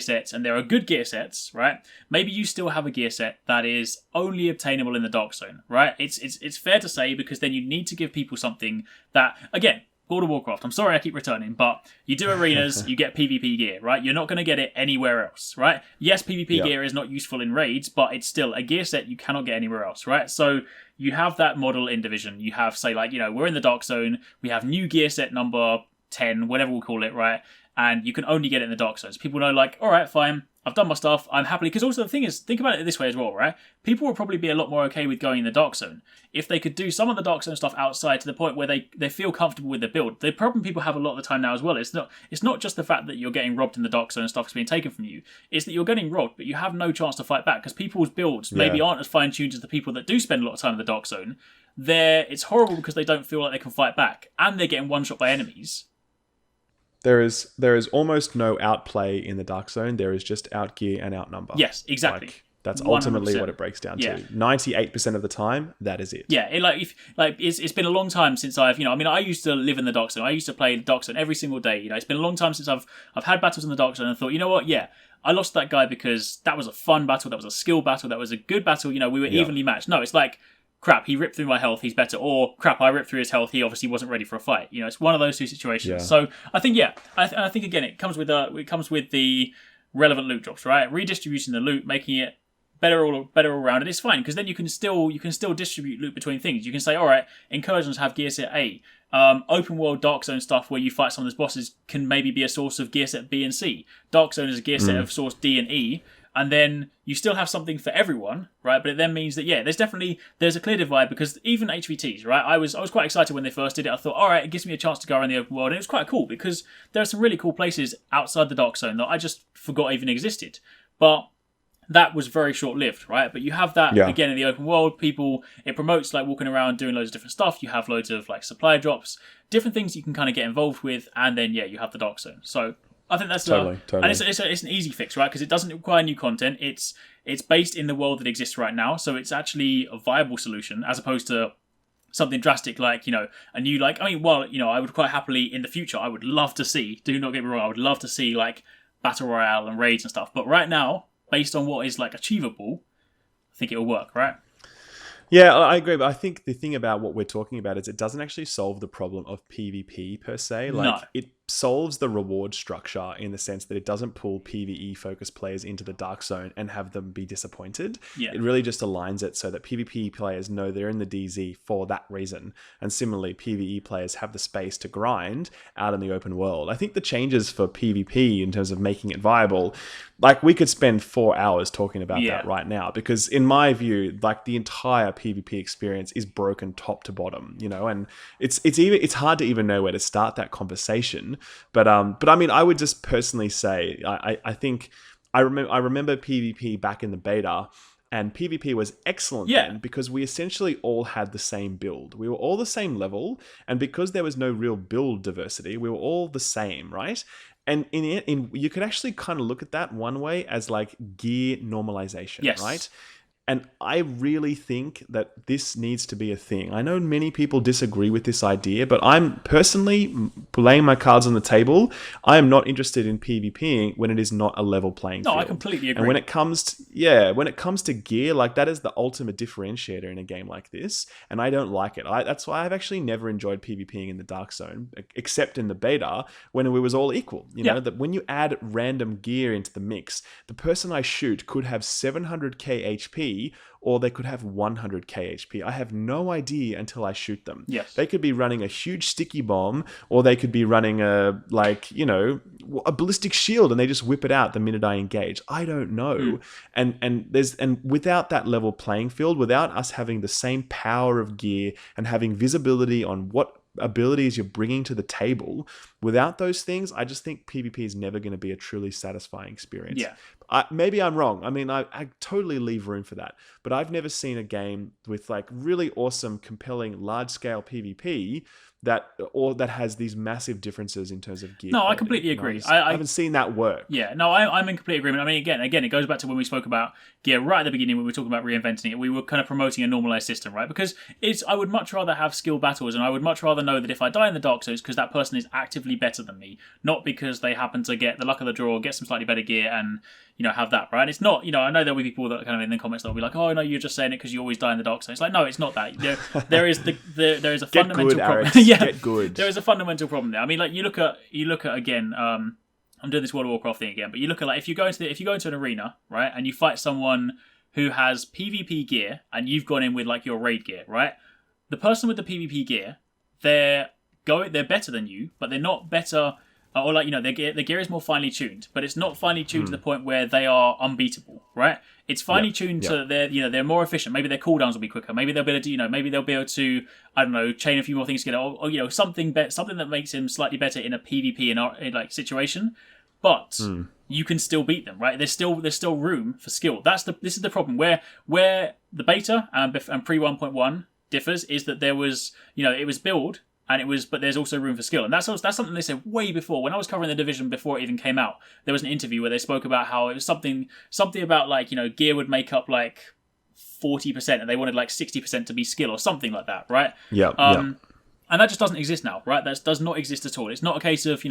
sets, and there are good gear sets, right? Maybe you still have a gear set that is only obtainable in the Dark Zone, right? It's fair to say, because then you need to give people something that, again, World of Warcraft, I'm sorry I keep returning, but you do arenas, you get PvP gear, right? You're not going to get it anywhere else, right? Yes, PvP gear is not useful in raids, but it's still a gear set you cannot get anywhere else, right? So you have that model in Division. You have, say, we're in the Dark Zone, we have new gear set number 10, whatever we'll call it, right? And you can only get it in the Dark Zone. So people know, all right, fine, I've done my stuff, I'm happily... Because also the thing is, think about it this way as well, right? People will probably be a lot more okay with going in the Dark Zone if they could do some of the Dark Zone stuff outside to the point where they feel comfortable with the build. The problem people have a lot of the time now as well, it's not just the fact that you're getting robbed in the Dark Zone and stuff is being taken from you. It's that you're getting robbed, but you have no chance to fight back because people's builds maybe aren't as fine-tuned as the people that do spend a lot of time in the Dark Zone. It's horrible because they don't feel like they can fight back, and they're getting one-shot by enemies. There is almost no outplay in the Dark Zone. There is just outgear and outnumber. Yes, exactly. That's ultimately 100%. What it breaks down to. 98% of the time, that is it. Yeah, it's been a long time since I've, I used to live in the Dark Zone. I used to play the Dark Zone every single day. It's been a long time since I've had battles in the Dark Zone and thought, you know what? Yeah, I lost that guy because that was a fun battle, that was a skill battle, that was a good battle. We were evenly matched. No, it's crap, he ripped through my health, he's better, or crap, I ripped through his health, he obviously wasn't ready for a fight. You know, it's one of those two situations. Yeah. So I think, I think again, it comes with the relevant loot drops, right? Redistributing the loot, making it better all around, and it's fine because then you can still distribute loot between things. You can say, all right, incursions have gear set A. Open world Dark Zone stuff where you fight some of those bosses can maybe be a source of gear set B and C. Dark Zone is a gear set of source D and E. And then you still have something for everyone, right? But it then means that, there's a clear divide because even HVTs, right? I was quite excited when they first did it. I thought, all right, it gives me a chance to go around the open world. And it was quite cool because there are some really cool places outside the Dark Zone that I just forgot even existed. But that was very short-lived, right? But you have that, again, in the open world. It promotes, like, walking around doing loads of different stuff. You have loads of, like, supply drops, different things you can kind of get involved with. And then, you have the Dark Zone. So I think that's totally. And it's an easy fix, right? Because it doesn't require new content. It's based in the world that exists right now, so it's actually a viable solution as opposed to something drastic like a new I would quite happily in the future. I would love to see. Do not get me wrong. I would love to see like battle royale and raids and stuff. But right now, based on what is like achievable, I think it will work, right? Yeah, I agree, but I think the thing about what we're talking about is it doesn't actually solve the problem of PvP per se. Like, it solves the reward structure in the sense that it doesn't pull PvE-focused players into the Dark Zone and have them be disappointed. Yeah. It really just aligns it so that PvP players know they're in the DZ for that reason. And similarly, PvE players have the space to grind out in the open world. I think the changes for PvP in terms of making it viable, like we could spend 4 hours talking about that right now, because in my view, like the entire PvP experience is broken top to bottom, and it's hard to even know where to start that conversation. But I mean, I would just personally say, I think I remember PvP back in the beta, and PvP was excellent then because we essentially all had the same build. We were all the same level, and because there was no real build diversity, we were all the same, right? And you could actually kind of look at that one way as like gear normalization, right? And I really think that this needs to be a thing. I know many people disagree with this idea, but I'm personally laying my cards on the table. I am not interested in PvPing when it is not a level playing field. No, I completely agree. And when it comes to gear, like that is the ultimate differentiator in a game like this, and I don't like it. That's why I've actually never enjoyed PvPing in the Dark Zone, except in the beta when it was all equal. You know that when you add random gear into the mix, the person I shoot could have 700k HP. Or they could have 100k HP. I have no idea until I shoot them. Yes. They could be running a huge sticky bomb, or they could be running a ballistic shield, and they just whip it out the minute I engage. I don't know. And without that level playing field, without us having the same power of gear and having visibility on what abilities you're bringing to the table, without those things, I just think PvP is never going to be a truly satisfying experience. Maybe I'm wrong. I mean, I totally leave room for that. But I've never seen a game with like really awesome, compelling, large-scale PvP that has these massive differences in terms of gear. No, I completely agree. I haven't seen that work. Yeah, no, I'm in complete agreement. I mean, again, it goes back to when we spoke about gear right at the beginning when we were talking about reinventing it. We were kind of promoting a normalized system, right? Because I would much rather have skill battles, and I would much rather know that if I die in the Dark Zones, because that person is actively better than me, not because they happen to get the luck of the draw, get some slightly better gear, and have that, right? It's not, I know there'll be people that kind of in the comments that'll be like, oh no, you're just saying it because you always die in the Dark Zone. It's like, no, it's not that. There is a fundamental problem. Arekkz. Get good. There is a fundamental problem there. I mean, like you look at again. I'm doing this World of Warcraft thing again, but you look at like if you go into an arena, right, and you fight someone who has PvP gear, and you've gone in with like your raid gear, right? The person with the PvP gear, they're better than you, but they're not better. Or like their gear is more finely tuned, but it's not finely tuned to the point where they are unbeatable, right? It's finely tuned so that they're more efficient. Maybe their cooldowns will be quicker. Maybe they'll be able to maybe they'll be able to chain a few more things together, or something that makes him slightly better in a PvP in like situation. But you can still beat them, right? There's still room for skill. This is the problem where the beta and pre 1.1 differs is that there was it was build. But there's also room for skill. And that's something they said way before. When I was covering the division before it even came out, there was an interview where they spoke about how it was something about like, gear would make up like 40% and they wanted like 60% to be skill or something like that, right? Yeah. And that just doesn't exist now, right? That does not exist at all. It's not a case of,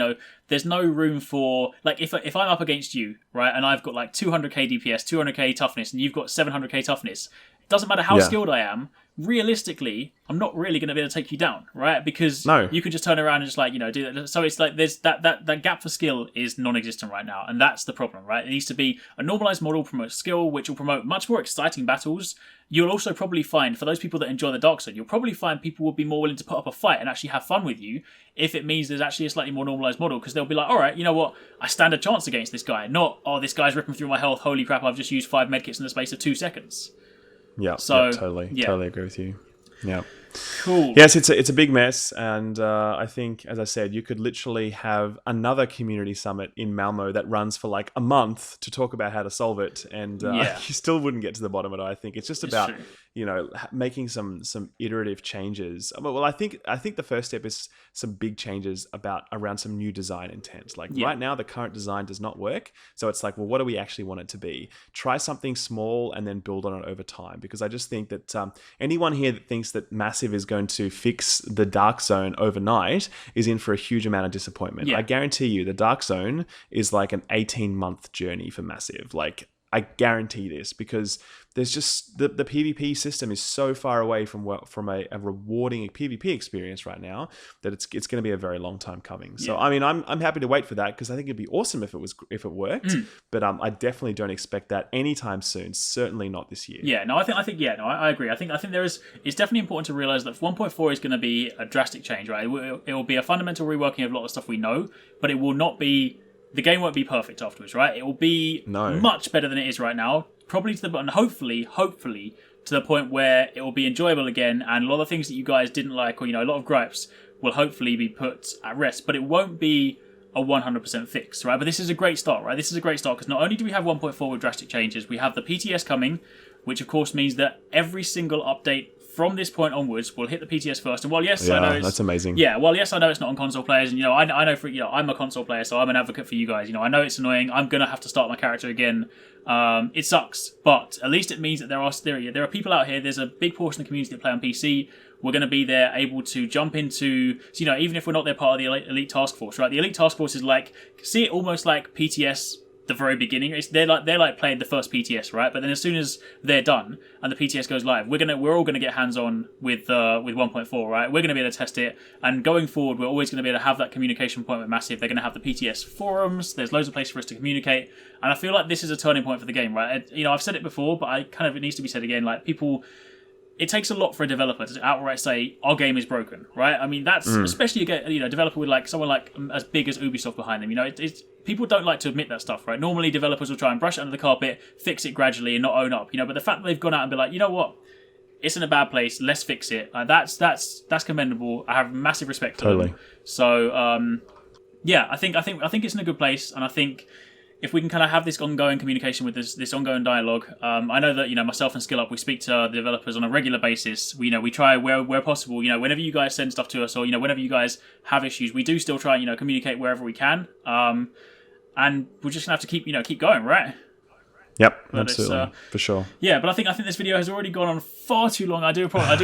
there's no room for, like, if I'm up against you, right, and I've got like 200k DPS, 200k toughness, and you've got 700k toughness, doesn't matter how Yeah. skilled I am, realistically, I'm not really going to be able to take you down, right? Because No. you can just turn around and just like, do that. So it's like there's that gap for skill is non-existent right now, and that's the problem, right? It needs to be a normalized model, promote skill, which will promote much more exciting battles. You'll also probably find, for those people that enjoy the dark side, you'll probably find people will be more willing to put up a fight and actually have fun with you if it means there's actually a slightly more normalized model, because they'll be like, all right, you know what, I stand a chance against this guy. Not, oh, this guy's ripping through my health, holy crap, I've just used 5 medkits in the space of 2 seconds. Yeah, So, totally agree with you. Yeah. Cool. Yes, it's a big mess, and I think, as I said, you could literally have another community summit in Malmo that runs for like a month to talk about how to solve it, and you still wouldn't get to the bottom of it. I think it's just about making some iterative changes. Well, I think the first step is some big changes around some new design intent. Like right now, the current design does not work, so it's like, well, what do we actually want it to be? Try something small and then build on it over time. Because I just think that anyone here that thinks that Massive is going to fix the Dark Zone overnight is in for a huge amount of disappointment. I guarantee you the Dark Zone is like an 18-month journey for Massive. Like, I guarantee this, because there's just the PvP system is so far away from a rewarding PvP experience right now that it's going to be a very long time coming. So I mean, I'm happy to wait for that, because I think it'd be awesome if it worked. But I definitely don't expect that anytime soon. Certainly not this year. Yeah, no, I agree. I think it's definitely important to realize that 1.4 is going to be a drastic change, right? It will be a fundamental reworking of a lot of stuff we know, but it will not be. The game won't be perfect afterwards, right? It will be much better than it is right now. Probably to the, and hopefully to the point where it will be enjoyable again, and a lot of things that you guys didn't like, or a lot of gripes, will hopefully be put at rest. But it won't be a 100% fix, right? But this is a great start, right? This is a great start, because not only do we have 1.4 with drastic changes, we have the PTS coming, which of course means that every single update from this point onwards, we'll hit the PTS first. And while yes, I know that's amazing. Yeah, well, yes, I know it's not on console players, and I know I'm a console player, so I'm an advocate for you guys. I know it's annoying. I'm gonna have to start my character again. It sucks, but at least it means that there are people out here. There's a big portion of the community that play on PC. We're going to be there, able to jump into. So, even if we're not there part of the elite task force, right? The elite task force is like, see it almost like PTS. The very beginning, they're like playing the first PTS, right? But then as soon as they're done and the PTS goes live, we're all gonna get hands on with 1.4, right? We're gonna be able to test it, and going forward, we're always gonna be able to have that communication point with Massive. They're gonna have the PTS forums. There's loads of places for us to communicate, and I feel like this is a turning point for the game, right? I've said it before, but it needs to be said again. Like, people. It takes a lot for a developer to outright say our game is broken, right? I mean, that's especially a developer with like someone like as big as Ubisoft behind them. It's people don't like to admit that stuff, right? Normally, developers will try and brush it under the carpet, fix it gradually, and not own up. But the fact that they've gone out and be like, you know what, it's in a bad place, let's fix it. That's commendable. I have massive respect for them. So I think it's in a good place, and I think. If we can kind of have this ongoing communication with this ongoing dialogue, I know that myself and Skill Up, we speak to the developers on a regular basis. We try where possible. Whenever you guys send stuff to us, or whenever you guys have issues, we do still try communicate wherever we can. And we're just gonna have to keep going, right? Yep, absolutely, for sure. Yeah, but I think this video has already gone on far too long. I do apologize.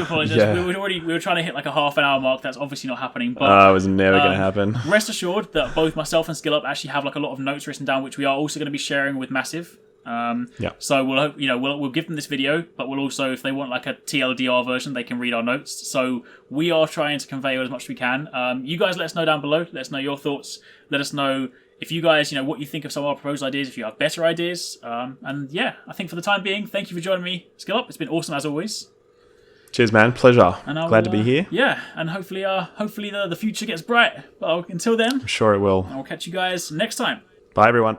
We were trying to hit like a half an hour mark. That's obviously not happening. But it was never going to happen. Rest assured that both myself and Skill Up actually have like a lot of notes written down, which we are also going to be sharing with Massive. So we'll give them this video, but we'll also, if they want like a TLDR version, they can read our notes. So we are trying to convey as much as we can. You guys let us know down below. Let us know your thoughts. Let us know if you guys, what you think of some of our proposed ideas, if you have better ideas. And yeah, I think for the time being, thank you for joining me, Skill Up. It's been awesome as always. Cheers, man. Pleasure. Glad to be here. Yeah, and hopefully the future gets bright. Well, until then, I'm sure it will. I'll catch you guys next time. Bye, everyone.